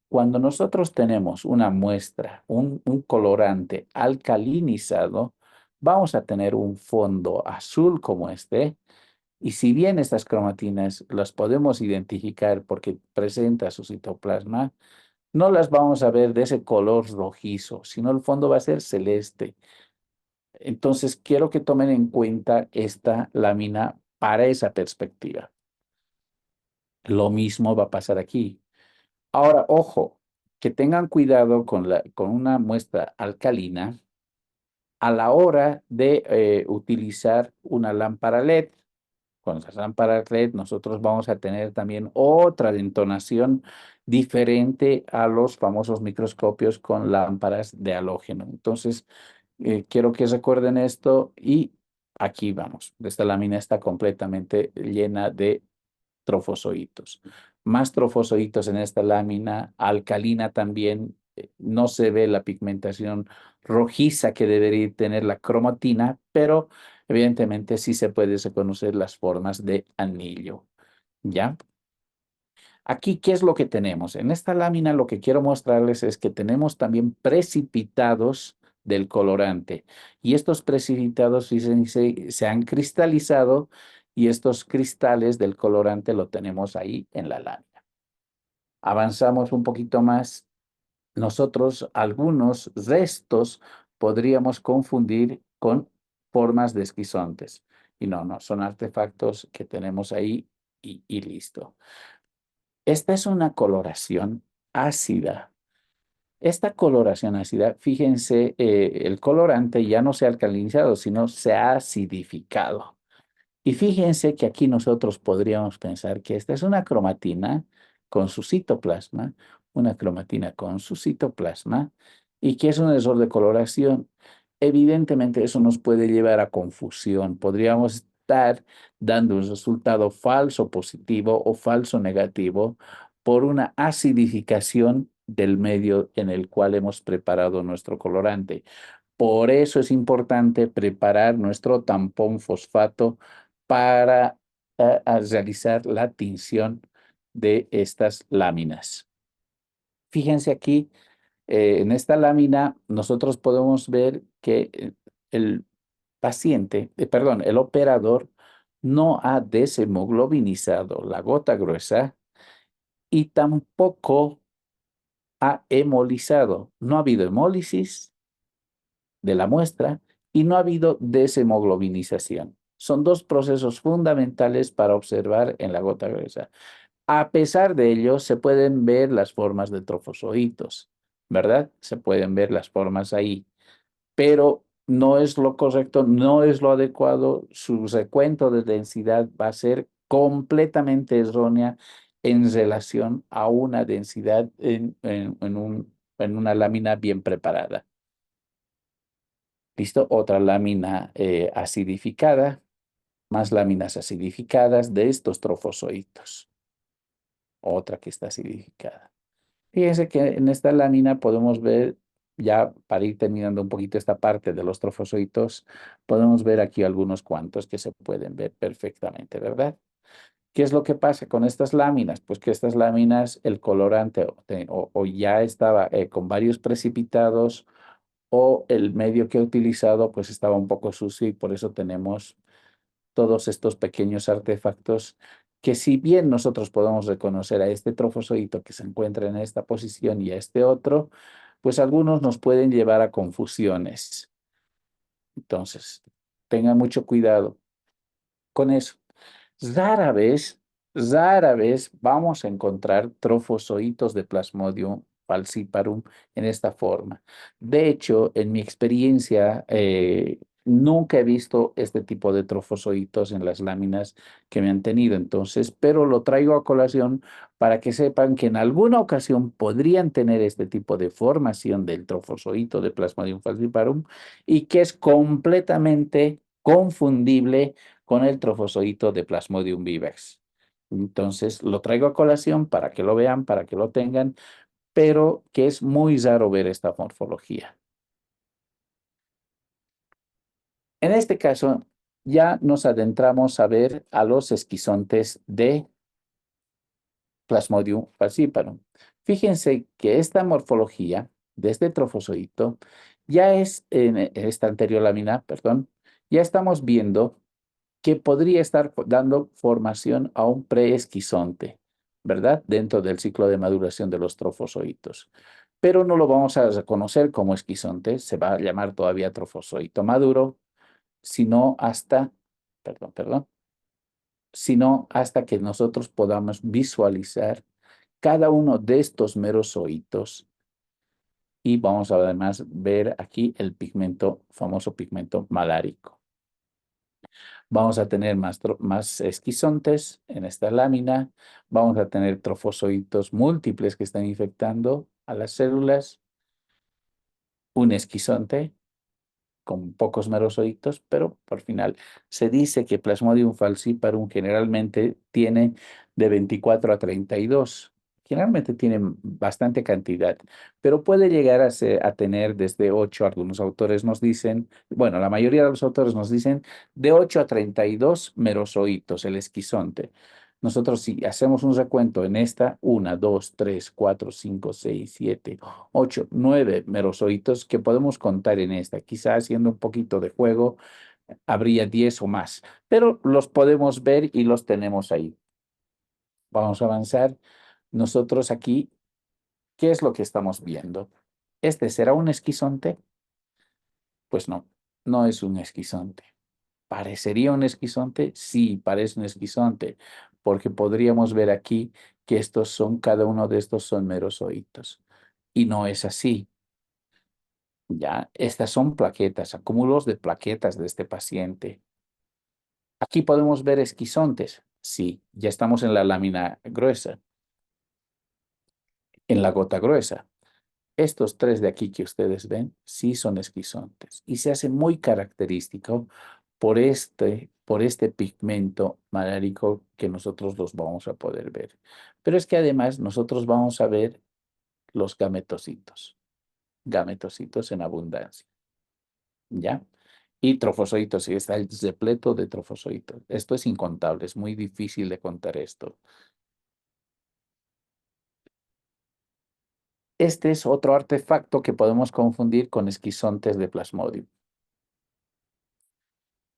Cuando nosotros tenemos una muestra, un colorante alcalinizado, vamos a tener un fondo azul como este. Y si bien estas cromatinas las podemos identificar porque presenta su citoplasma, no las vamos a ver de ese color rojizo, sino el fondo va a ser celeste. Entonces, quiero que tomen en cuenta esta lámina para esa perspectiva. Lo mismo va a pasar aquí. Ahora, ojo, que tengan cuidado con una muestra alcalina a la hora de utilizar una lámpara LED. Con las lámparas LED nosotros vamos a tener también otra entonación diferente a los famosos microscopios con lámparas de halógeno. Entonces, quiero que recuerden esto y aquí vamos. Esta lámina está completamente llena de trofozoitos. Más trofozoitos en esta lámina, alcalina también, no se ve la pigmentación rojiza que debería tener la cromatina, pero evidentemente sí se puede reconocer las formas de anillo, ¿ya? Aquí, ¿qué es lo que tenemos? En esta lámina lo que quiero mostrarles es que tenemos también precipitados del colorante. Y estos precipitados se han cristalizado y estos cristales del colorante lo tenemos ahí en la lámina. Avanzamos un poquito más. Nosotros algunos restos podríamos confundir con formas de esquizontes. Y no, son artefactos que tenemos ahí y listo. Esta es una coloración ácida. Esta coloración ácida, fíjense, el colorante ya no se ha alcalinizado, sino se ha acidificado. Y fíjense que aquí nosotros podríamos pensar que esta es una cromatina con su citoplasma, una cromatina con su citoplasma, y que es un error de coloración. Evidentemente eso nos puede llevar a confusión. Podríamos estar dando un resultado falso positivo o falso negativo por una acidificación del medio en el cual hemos preparado nuestro colorante. Por eso es importante preparar nuestro tampón fosfato para a realizar la tinción de estas láminas. Fíjense aquí, en esta lámina nosotros podemos ver que el paciente, perdón, el operador no ha deshemoglobinizado la gota gruesa y tampoco ha hemolizado. No ha habido hemólisis de la muestra y no ha habido deshemoglobinización. Son dos procesos fundamentales para observar en la gota gruesa. A pesar de ello, se pueden ver las formas de trofozoitos, ¿verdad? Se pueden ver las formas ahí, pero no es lo correcto, no es lo adecuado. Su recuento de densidad va a ser completamente errónea en relación a una densidad en una lámina bien preparada. ¿Listo? Otra lámina acidificada, más láminas acidificadas de estos trofozoitos. Otra que está acidificada. Fíjense que en esta lámina podemos ver, ya para ir terminando un poquito esta parte de los trofozoitos, podemos ver aquí algunos cuantos que se pueden ver perfectamente, ¿verdad? ¿Qué es lo que pasa con estas láminas? Pues que estas láminas, el colorante o ya estaba con varios precipitados o el medio que he utilizado pues estaba un poco sucio y por eso tenemos todos estos pequeños artefactos que si bien nosotros podemos reconocer a este trofozoito que se encuentra en esta posición y a este otro, pues algunos nos pueden llevar a confusiones. Entonces, tengan mucho cuidado con eso. Rara vez vamos a encontrar trofozoitos de Plasmodium falciparum en esta forma. De hecho, en mi experiencia, nunca he visto este tipo de trofozoitos en las láminas que me han tenido. Entonces, pero lo traigo a colación para que sepan que en alguna ocasión podrían tener este tipo de formación del trofozoito de Plasmodium falciparum y que es completamente confundible con el trofozoito de Plasmodium vivax. Entonces, lo traigo a colación para que lo vean, para que lo tengan, pero que es muy raro ver esta morfología. En este caso, ya nos adentramos a ver a los esquizontes de Plasmodium falciparum. Fíjense que esta morfología de este trofozoito ya es, en esta anterior lámina, perdón, ya estamos viendo que podría estar dando formación a un preesquizonte, ¿verdad? Dentro del ciclo de maduración de los trofozoitos. Pero no lo vamos a reconocer como esquizonte, se va a llamar todavía trofozoito maduro, sino hasta, perdón, sino hasta que nosotros podamos visualizar cada uno de estos merozoitos y vamos a además ver aquí el pigmento, famoso pigmento malárico. Vamos a tener más esquizontes en esta lámina. Vamos a tener trofozoitos múltiples que están infectando a las células. Un esquizonte con pocos merozoitos, pero por final se dice que Plasmodium falciparum generalmente tiene de 24 a 32. Generalmente tienen bastante cantidad, pero puede llegar a tener desde 8, algunos autores nos dicen, bueno, la mayoría de los autores nos dicen de 8 a 32 merozoitos, el esquizonte. Nosotros si hacemos un recuento en esta, 1, 2, 3, 4, 5, 6, 7, 8, 9 merozoitos que podemos contar en esta. Quizá haciendo un poquito de juego habría 10 o más, pero los podemos ver y los tenemos ahí. Vamos a avanzar. Nosotros aquí, ¿qué es lo que estamos viendo? ¿Este será un esquizonte? Pues no, no es un esquizonte. ¿Parecería un esquizonte? Sí, parece un esquizonte, porque podríamos ver aquí que cada uno de estos son merozoitos. Y no es así. Ya, estas son plaquetas, acúmulos de plaquetas de este paciente. Aquí podemos ver esquizontes. Sí, ya estamos en la lámina gruesa, en la gota gruesa. Estos tres de aquí que ustedes ven, sí son esquizontes y se hace muy característico por este pigmento malárico que nosotros los vamos a poder ver. Pero es que además nosotros vamos a ver los gametocitos en abundancia, ¿ya? Y trofozoitos, y está el repleto de trofozoitos. Esto es incontable, es muy difícil de contar esto. Este es otro artefacto que podemos confundir con esquizontes de Plasmodium.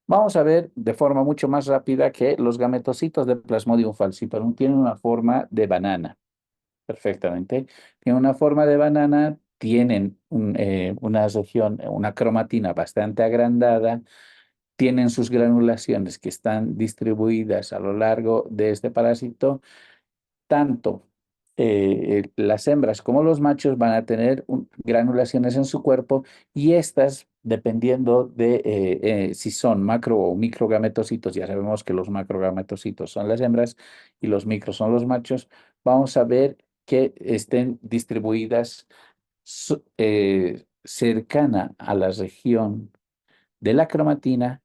Vamos a ver de forma mucho más rápida que los gametocitos de Plasmodium falciparum tienen una forma de banana. Perfectamente. Tienen una forma de banana, tienen una región, una cromatina bastante agrandada, tienen sus granulaciones que están distribuidas a lo largo de este parásito. Tanto las hembras como los machos van a tener granulaciones en su cuerpo y estas, dependiendo de si son macro o microgametocitos, ya sabemos que los macrogametocitos son las hembras y los micros son los machos, vamos a ver que estén distribuidas cercana a la región de la cromatina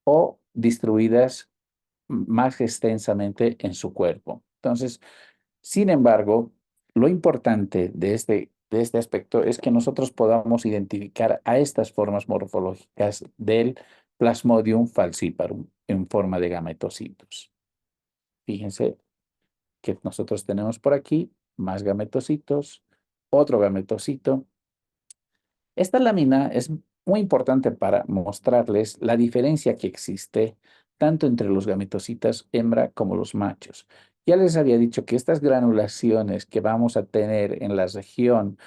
o distribuidas más extensamente en su cuerpo. Entonces, sin embargo, lo importante de este aspecto es que nosotros podamos identificar a estas formas morfológicas del Plasmodium falciparum en forma de gametocitos. Fíjense que nosotros tenemos por aquí más gametocitos, otro gametocito. Esta lámina es muy importante para mostrarles la diferencia que existe tanto entre los gametocitas hembra como los machos. Ya les había dicho que estas granulaciones que vamos a tener en la región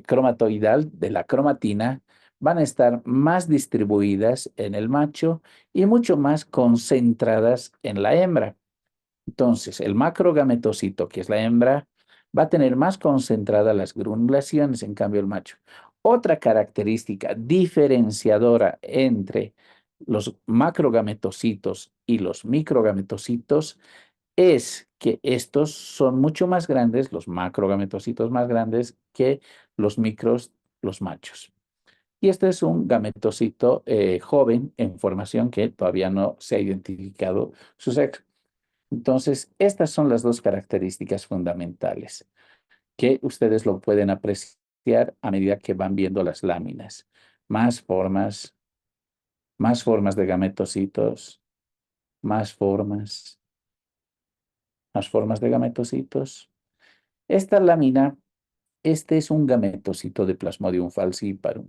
cromatoidal de la cromatina van a estar más distribuidas en el macho y mucho más concentradas en la hembra. Entonces, el macrogametocito, que es la hembra, va a tener más concentradas las granulaciones, en cambio el macho. Otra característica diferenciadora entre los macrogametocitos y los microgametocitos es que estos son mucho más grandes, los macrogametocitos más grandes que los micros, los machos. Y este es un gametocito joven en formación que todavía no se ha identificado su sexo. Entonces, estas son las dos características fundamentales que ustedes lo pueden apreciar a medida que van viendo las láminas. Más formas de gametocitos, más formas de gametocitos. Esta lámina, este es un gametocito de Plasmodium falciparum.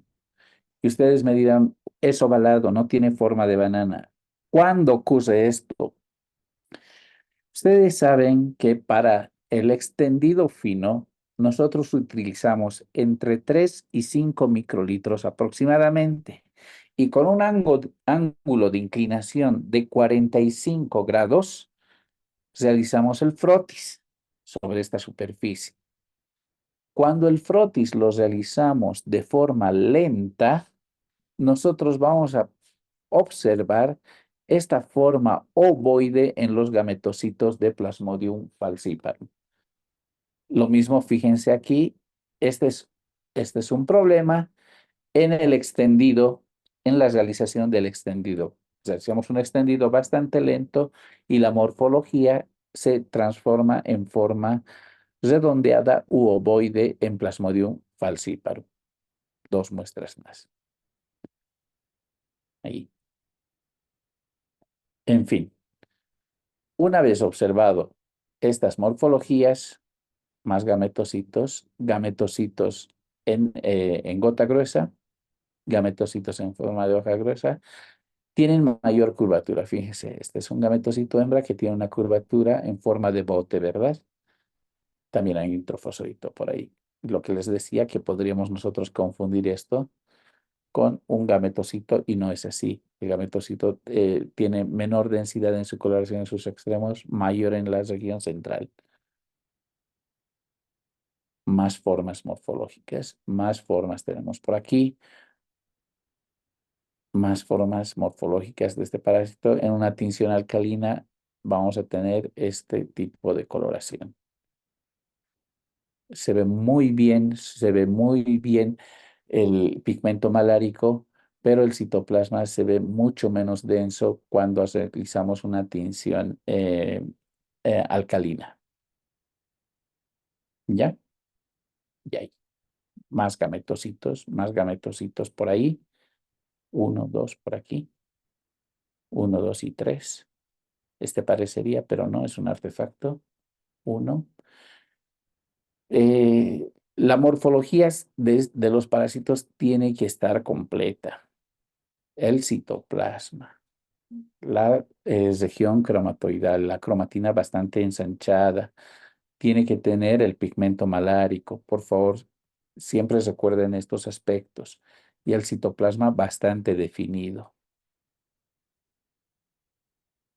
Y ustedes me dirán, es ovalado, no tiene forma de banana. ¿Cuándo ocurre esto? Ustedes saben que para el extendido fino, nosotros utilizamos entre 3 y 5 microlitros aproximadamente. Y con un ángulo de inclinación de 45 grados, realizamos el frotis sobre esta superficie. Cuando el frotis lo realizamos de forma lenta, nosotros vamos a observar esta forma ovoide en los gametocitos de Plasmodium falciparum. Lo mismo, fíjense aquí, este es un problema en el extendido, en la realización del extendido. Hacemos un extendido bastante lento y la morfología se transforma en forma redondeada u ovoide en Plasmodium falciparum. Dos muestras más. Ahí. En fin, una vez observado estas morfologías, más gametocitos en gota gruesa, gametocitos en forma de hoja gruesa, tienen mayor curvatura. Fíjense, este es un gametocito hembra que tiene una curvatura en forma de bote, ¿verdad? También hay un trofosodito por ahí. Lo que les decía que podríamos nosotros confundir esto con un gametocito y no es así. El gametocito tiene menor densidad en su coloración en sus extremos, mayor en la región central. Más formas morfológicas, más formas tenemos por aquí, más formas morfológicas de este parásito. En una tinción alcalina vamos a tener este tipo de coloración. Se ve muy bien el pigmento malárico, pero el citoplasma se ve mucho menos denso cuando realizamos una tinción alcalina. ¿Ya? Y ahí. Más gametocitos por ahí. 1, 2 por aquí. 1, 2 y 3. Este parecería, pero no, es un artefacto. 1. La morfología de los parásitos tiene que estar completa. El citoplasma, la región cromatoidal, la cromatina bastante ensanchada, tiene que tener el pigmento malárico. Por favor, siempre recuerden estos aspectos. Y el citoplasma bastante definido.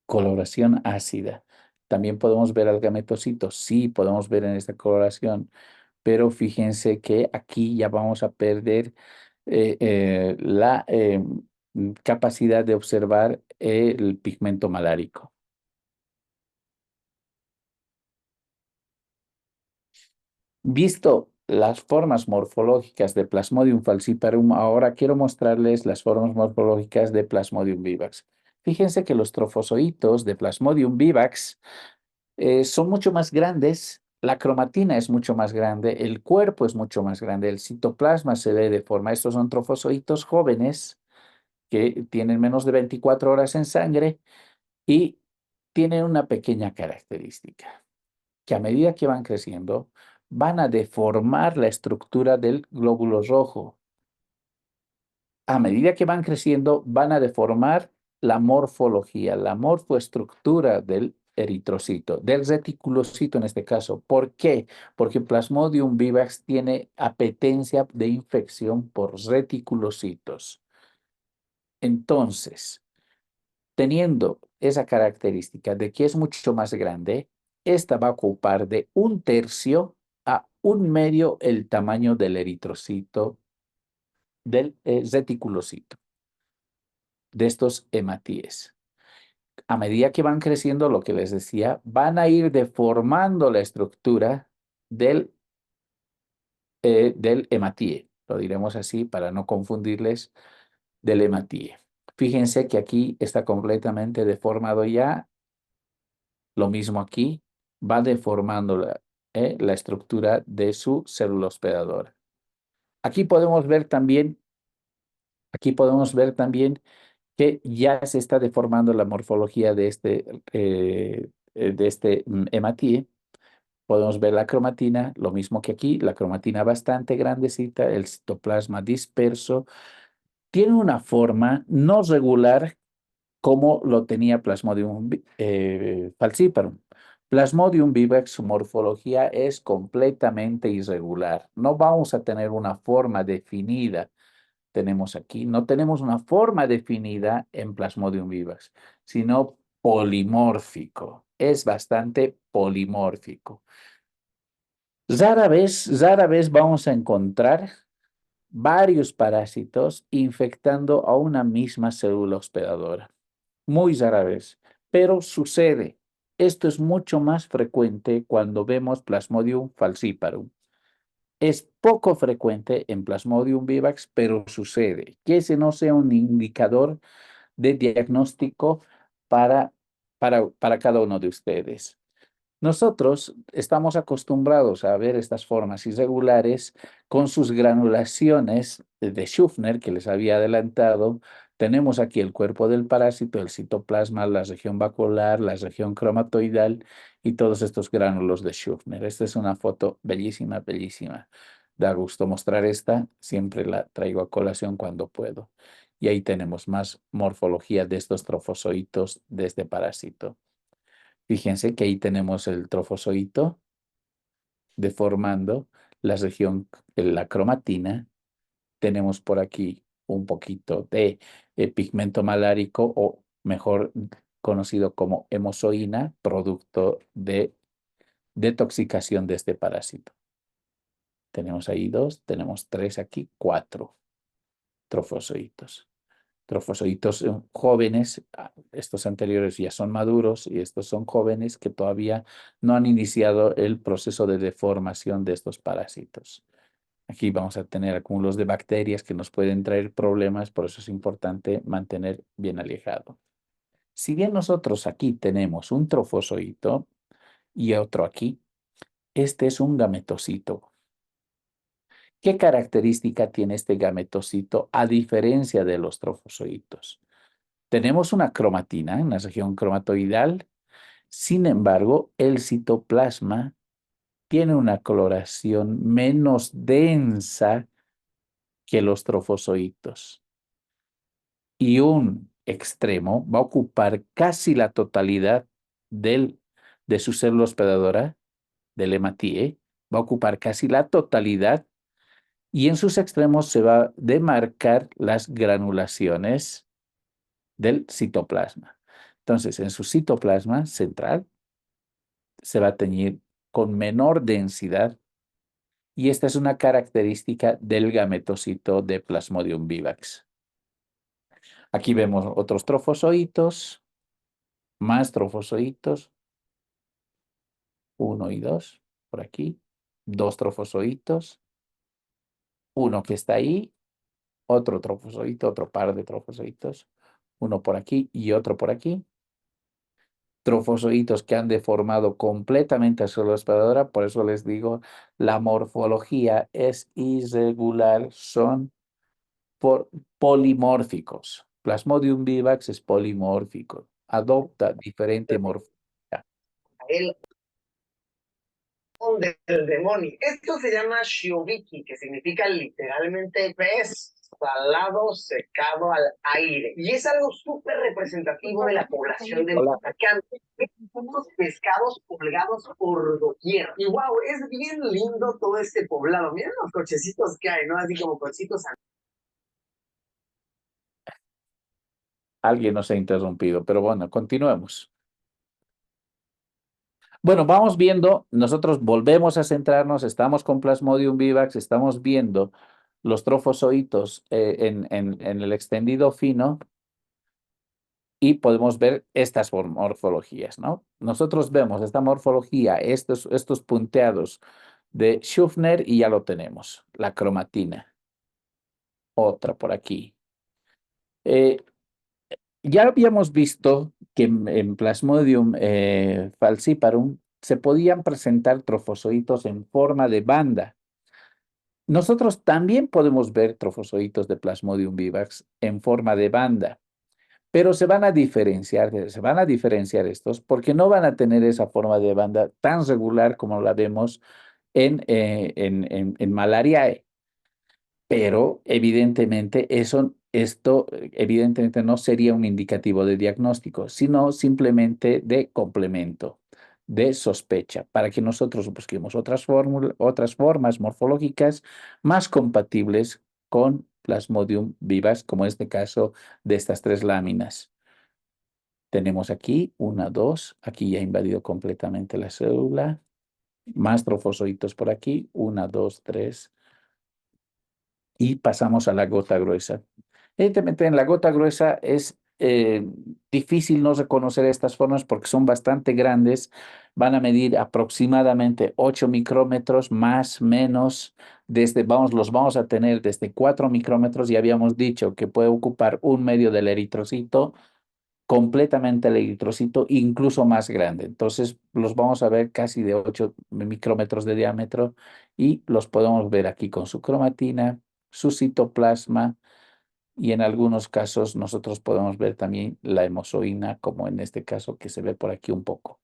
Coloración ácida. También podemos ver al gametocito. Sí, podemos ver en esta coloración. Pero fíjense que aquí ya vamos a perder la capacidad de observar el pigmento malárico. Visto las formas morfológicas de Plasmodium falciparum, ahora quiero mostrarles las formas morfológicas de Plasmodium vivax. Fíjense que los trofozoitos de Plasmodium vivax son mucho más grandes La cromatina es mucho más grande, el cuerpo es mucho más grande, el citoplasma se ve de forma. Estos son trofozoitos jóvenes que tienen menos de 24 horas en sangre y tienen una pequeña característica, que a medida que van creciendo, van a deformar la estructura del glóbulo rojo. A medida que van creciendo, van a deformar la morfología, la morfoestructura del eritrocito, del reticulocito en este caso. ¿Por qué? Porque Plasmodium vivax tiene apetencia de infección por reticulocitos. Entonces, teniendo esa característica de que es mucho más grande, esta va a ocupar de 1/3 a 1/2 el tamaño del eritrocito, del reticulocito, de estos hematíes. A medida que van creciendo, lo que les decía, van a ir deformando la estructura del hematíe. Lo diremos así para no confundirles, del hematíe. Fíjense que aquí está completamente deformado ya. Lo mismo aquí, va deformando la estructura de su célula hospedadora. Aquí podemos ver también que ya se está deformando la morfología de este hematíe. Podemos ver la cromatina, lo mismo que aquí, la cromatina bastante grandecita, el citoplasma disperso. Tiene una forma no regular como lo tenía Plasmodium falciparum. Plasmodium vivax, su morfología es completamente irregular. No vamos a tener una forma definida. Tenemos aquí, no tenemos una forma definida en Plasmodium vivax, sino polimórfico. Es bastante polimórfico. Rara vez vamos a encontrar varios parásitos infectando a una misma célula hospedadora. Muy rara vez, pero sucede. Esto es mucho más frecuente cuando vemos Plasmodium falciparum. Es poco frecuente en Plasmodium vivax, pero sucede. Que ese no sea un indicador de diagnóstico para cada uno de ustedes. Nosotros estamos acostumbrados a ver estas formas irregulares con sus granulaciones de Schuffner que les había adelantado. Tenemos aquí el cuerpo del parásito, el citoplasma, la región vacuolar, la región cromatoidal y todos estos gránulos de Schuffner. Esta es una foto bellísima, bellísima. Da gusto mostrar esta, siempre la traigo a colación cuando puedo. Y ahí tenemos más morfología de estos trofozoitos de este parásito. Fíjense que ahí tenemos el trofozoito deformando la región, la cromatina. Tenemos por aquí un poquito de pigmento malárico o mejor conocido como hemozoína, producto de detoxicación de este parásito. Tenemos ahí 2, tenemos 3 aquí, 4 trofozoitos. Trofozoitos jóvenes, estos anteriores ya son maduros y estos son jóvenes que todavía no han iniciado el proceso de deformación de estos parásitos. Aquí vamos a tener acúmulos de bacterias que nos pueden traer problemas, por eso es importante mantener bien alejado. Si bien nosotros aquí tenemos un trofozoito y otro aquí, este es un gametocito. ¿Qué característica tiene este gametocito a diferencia de los trofozoitos? Tenemos una cromatina en la región cromatoidal, sin embargo, el citoplasma tiene una coloración menos densa que los trofozoitos. Y un extremo va a ocupar casi la totalidad de su célula hospedadora, del hematíe, va a ocupar casi la totalidad y en sus extremos se va a demarcar las granulaciones del citoplasma. Entonces, en su citoplasma central se va a teñir con menor densidad y esta es una característica del gametocito de Plasmodium vivax. Aquí vemos otros trofozoitos, más trofozoitos, 1 y 2, por aquí, 2 trofozoitos, uno que está ahí, otro trofozoito, otro par de trofozoitos, uno por aquí y otro por aquí. trofozoitos que han deformado completamente a su hospedadora, por eso les digo, la morfología es irregular, son polimórficos. Plasmodium vivax es polimórfico, adopta diferente morfología. El del demonio. Esto se llama shiobiki, que significa literalmente pez salado secado al aire. Y es algo súper representativo de la población de Michoacán. Estos pescados colgados por doquier. Y wow, es bien lindo todo este poblado. Miren los cochecitos que hay, ¿no? Así como cochecitos. Alguien nos ha interrumpido, pero bueno, continuemos. Bueno, vamos viendo, nosotros volvemos a centrarnos, estamos con Plasmodium vivax, estamos viendo los trofozoitos en el extendido fino y podemos ver estas morfologías, ¿no? Nosotros vemos esta morfología, estos punteados de Schüffner y ya lo tenemos, la cromatina. Otra por aquí. Ya habíamos visto que en Plasmodium falciparum se podían presentar trofozoitos en forma de banda. Nosotros también podemos ver trofozoitos de Plasmodium vivax en forma de banda, pero se van a diferenciar estos porque no van a tener esa forma de banda tan regular como la vemos en Malariae. Pero evidentemente esto evidentemente no sería un indicativo de diagnóstico, sino simplemente de complemento, de sospecha, para que nosotros busquemos otras formas morfológicas más compatibles con Plasmodium vivax, como es el caso de estas tres láminas. Tenemos aquí, una, dos, aquí ya ha invadido completamente la célula, más trofozoitos por aquí, una, dos, tres, y pasamos a la gota gruesa. Evidentemente, en la gota gruesa es difícil no reconocer estas formas porque son bastante grandes. Van a medir aproximadamente 8 micrómetros, más, menos. Los vamos a tener desde 4 micrómetros y habíamos dicho que puede ocupar un medio del eritrocito, completamente el eritrocito, incluso más grande. Entonces, los vamos a ver casi de 8 micrómetros de diámetro y los podemos ver aquí con su cromatina, su citoplasma y en algunos casos nosotros podemos ver también la hemozoína, como en este caso que se ve por aquí un poco.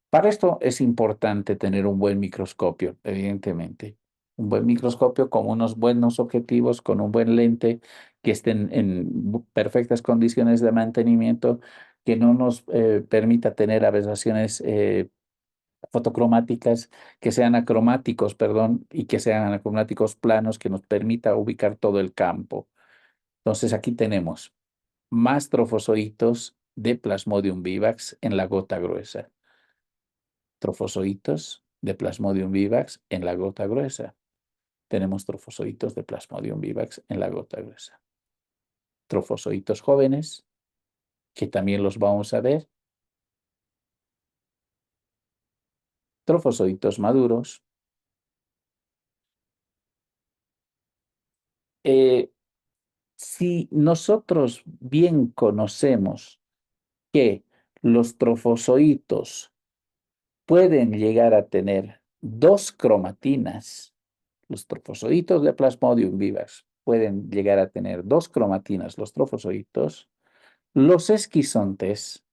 Para esto es importante tener un buen microscopio, evidentemente. Un buen microscopio con unos buenos objetivos, con un buen lente, que estén en perfectas condiciones de mantenimiento, que no nos permita tener aberraciones fotocromáticas, que sean acromáticos, perdón, y que sean acromáticos planos, que nos permita ubicar todo el campo. Entonces aquí tenemos más trofozoitos de Plasmodium vivax en la gota gruesa. Trofozoitos de Plasmodium vivax en la gota gruesa. Tenemos trofozoitos de Plasmodium vivax en la gota gruesa. Trofozoitos jóvenes, que también los vamos a ver. Trofozoitos maduros. Si nosotros bien conocemos que los trofozoitos pueden llegar a tener dos cromatinas, los trofozoitos de Plasmodium vivax pueden llegar a tener dos cromatinas, los trofozoitos, los esquizontes,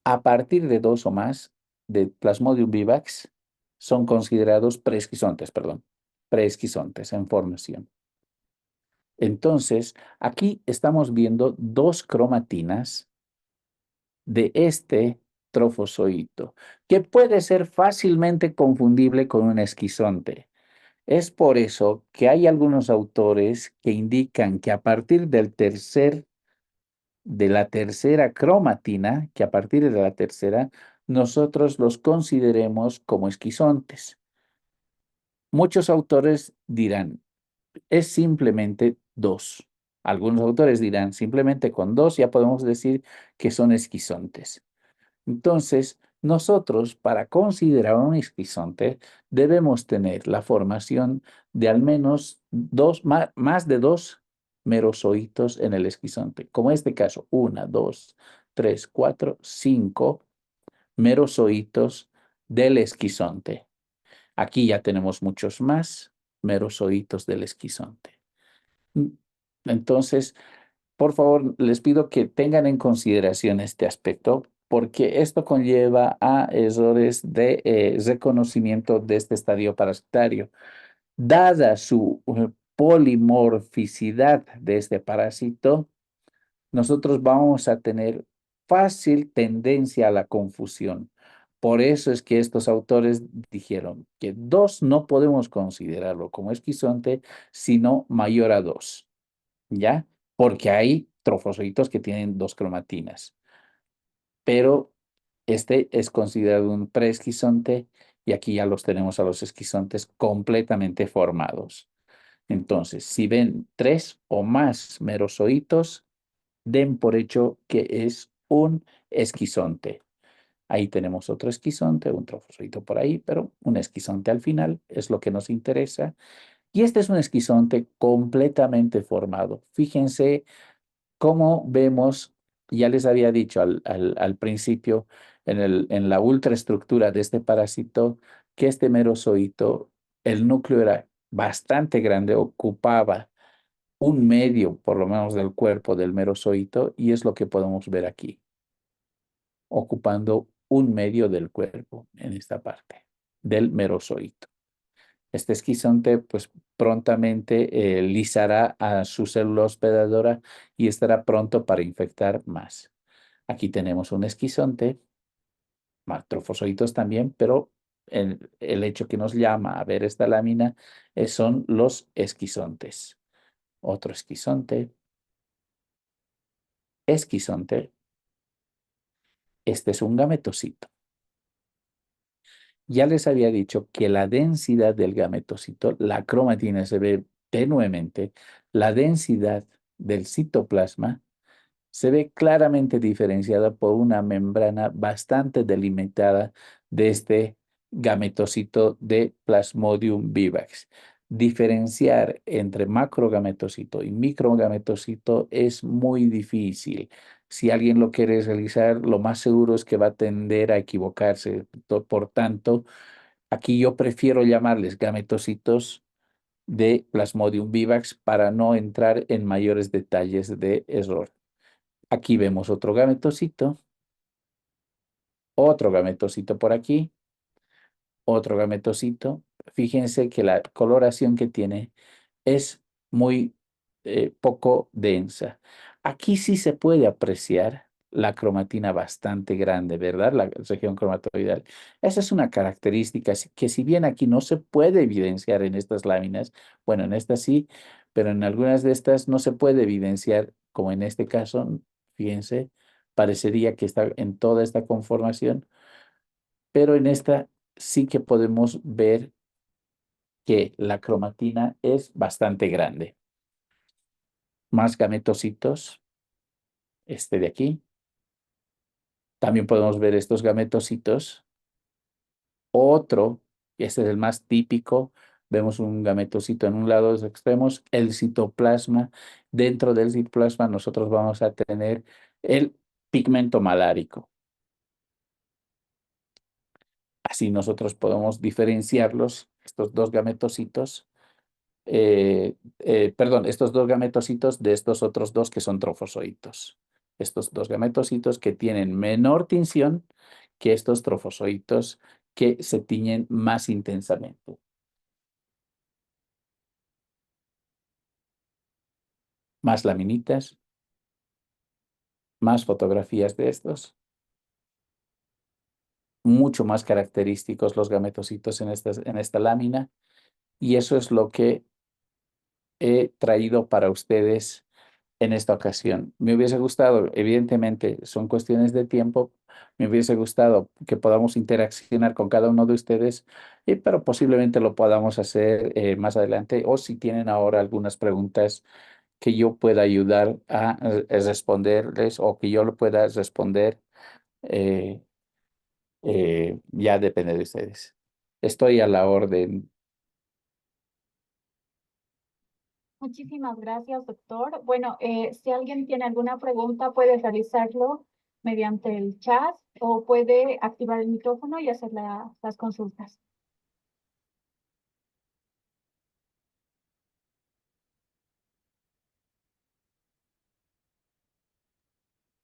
a partir de dos o más de Plasmodium vivax, son considerados preesquizontes en formación. Entonces, aquí estamos viendo dos cromatinas de este trofozoito, que puede ser fácilmente confundible con un esquizonte. Es por eso que hay algunos autores que indican que a partir de la tercera cromatina, que a partir de la tercera, nosotros los consideremos como esquizontes. Muchos autores dirán, es simplemente dos. Algunos autores dirán, simplemente con dos ya podemos decir que son esquizontes. Entonces, nosotros, para considerar un esquizonte, debemos tener la formación de al menos más de dos merozoitos en el esquizonte. Como en este caso, una, dos, 3, 4, 5 merozoitos del esquizonte. Aquí ya tenemos muchos más merozoitos del esquizonte. Entonces, por favor, les pido que tengan en consideración este aspecto porque esto conlleva a errores de reconocimiento de este estadio parasitario. Dada su polimorficidad de este parásito, nosotros vamos a tener fácil tendencia a la confusión. Por eso es que estos autores dijeron que 2 no podemos considerarlo como esquizonte, sino mayor a 2, ¿ya? Porque hay trofozoitos que tienen 2 cromatinas. Pero este es considerado un preesquizonte y aquí ya los tenemos a los esquizontes completamente formados. Entonces, si ven 3 o más merozoitos, den por hecho que es un esquizonte. Ahí tenemos otro esquizonte, un trofozoito por ahí, pero un esquizonte al final es lo que nos interesa. Y este es un esquizonte completamente formado. Fíjense cómo vemos, ya les había dicho al principio, en la ultraestructura de este parásito, que este merozoito, el núcleo era bastante grande, ocupaba un medio, por lo menos, del cuerpo del merozoito, y es lo que podemos ver aquí, ocupando un medio del cuerpo en esta parte del merozoito. Este esquizonte, pues, prontamente lisará a su célula hospedadora y estará pronto para infectar más. Aquí tenemos un esquizonte, trofozoitos también, pero el hecho que nos llama a ver esta lámina son los esquizontes. Otro esquizonte. Esquizonte. Este es un gametocito. Ya les había dicho que la densidad del gametocito, la cromatina se ve tenuemente, la densidad del citoplasma se ve claramente diferenciada por una membrana bastante delimitada de este gametocito de Plasmodium vivax. Diferenciar entre macrogametocito y microgametocito es muy difícil. Si alguien lo quiere realizar, lo más seguro es que va a tender a equivocarse. Por tanto, aquí yo prefiero llamarles gametocitos de Plasmodium vivax para no entrar en mayores detalles de error. Aquí vemos otro gametocito por aquí, otro gametocito. Fíjense que la coloración que tiene es muy poco densa. Aquí sí se puede apreciar la cromatina bastante grande, ¿verdad? La región cromatoidal. Esa es una característica que si bien aquí no se puede evidenciar en estas láminas, bueno, en estas sí, pero en algunas de estas no se puede evidenciar, como en este caso, fíjense, parecería que está en toda esta conformación, pero en esta sí que podemos ver que la cromatina es bastante grande. Más gametocitos, este de aquí. También podemos ver estos gametocitos. Otro, este es el más típico, vemos un gametocito en un lado de los extremos, el citoplasma. Dentro del citoplasma nosotros vamos a tener el pigmento malárico. Así nosotros podemos diferenciarlos, estos dos gametocitos, estos dos gametocitos de estos otros dos que son trofozoitos. Estos dos gametocitos que tienen menor tinción que estos trofozoitos que se tiñen más intensamente. Más laminitas, más fotografías de estos. Mucho más característicos los gametocitos en esta lámina. Y eso es lo que he traído para ustedes en esta ocasión. Me hubiese gustado, evidentemente, son cuestiones de tiempo, me hubiese gustado que podamos interaccionar con cada uno de ustedes, pero posiblemente lo podamos hacer más adelante, o si tienen ahora algunas preguntas que yo pueda ayudar a responderles o que yo lo pueda responder, eh, ya depende de ustedes. Estoy a la orden. Muchísimas gracias, doctor. Bueno, si alguien tiene alguna pregunta, puede realizarlo mediante el chat o puede activar el micrófono y hacer las consultas.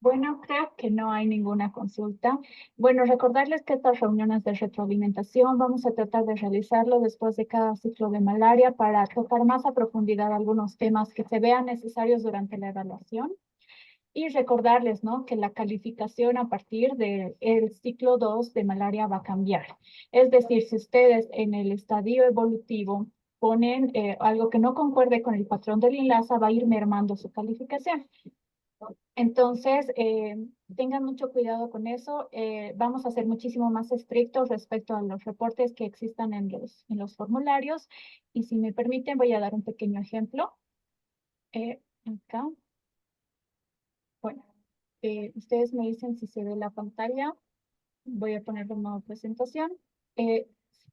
Bueno, creo que no hay ninguna consulta. Bueno, recordarles que estas reuniones de retroalimentación vamos a tratar de realizarlo después de cada ciclo de malaria para tocar más a profundidad algunos temas que se vean necesarios durante la evaluación. Y recordarles, ¿no?, que la calificación a partir del ciclo 2 de malaria va a cambiar. Es decir, si ustedes en el estadio evolutivo ponen algo que no concuerde con el patrón del Lhasa, va a ir mermando su calificación. Entonces, tengan mucho cuidado con eso. Vamos a ser muchísimo más estrictos respecto a los reportes que existan en los formularios. Y si me permiten, voy a dar un pequeño ejemplo. Acá. Bueno, ustedes me dicen si se ve la pantalla. Voy a poner de nuevo presentación.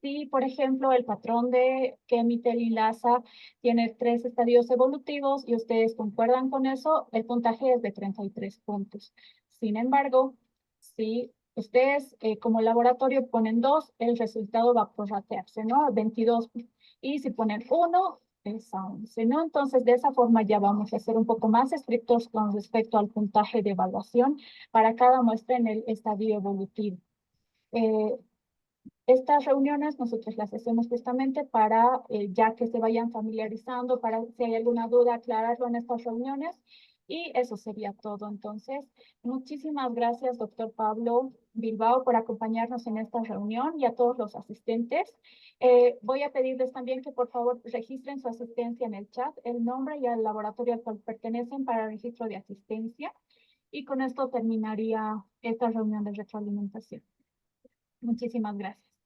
Si, por ejemplo, el patrón que emite el Lhasa tiene 3 estadios evolutivos y ustedes concuerdan con eso, el puntaje es de 33 puntos. Sin embargo, si ustedes como laboratorio ponen 2, el resultado va a prorratearse, ¿no? 22. Y si ponen 1, es a 11, ¿no? Entonces, de esa forma ya vamos a ser un poco más estrictos con respecto al puntaje de evaluación para cada muestra en el estadio evolutivo. Estas reuniones nosotros las hacemos justamente para, ya que se vayan familiarizando, para si hay alguna duda, aclararlo en estas reuniones. Y eso sería todo. Entonces, muchísimas gracias, doctor Pablo Bilbao, por acompañarnos en esta reunión y a todos los asistentes. Voy a pedirles también que por favor registren su asistencia en el chat, el nombre y el laboratorio al cual pertenecen para registro de asistencia. Y con esto terminaría esta reunión de retroalimentación. Muchísimas gracias.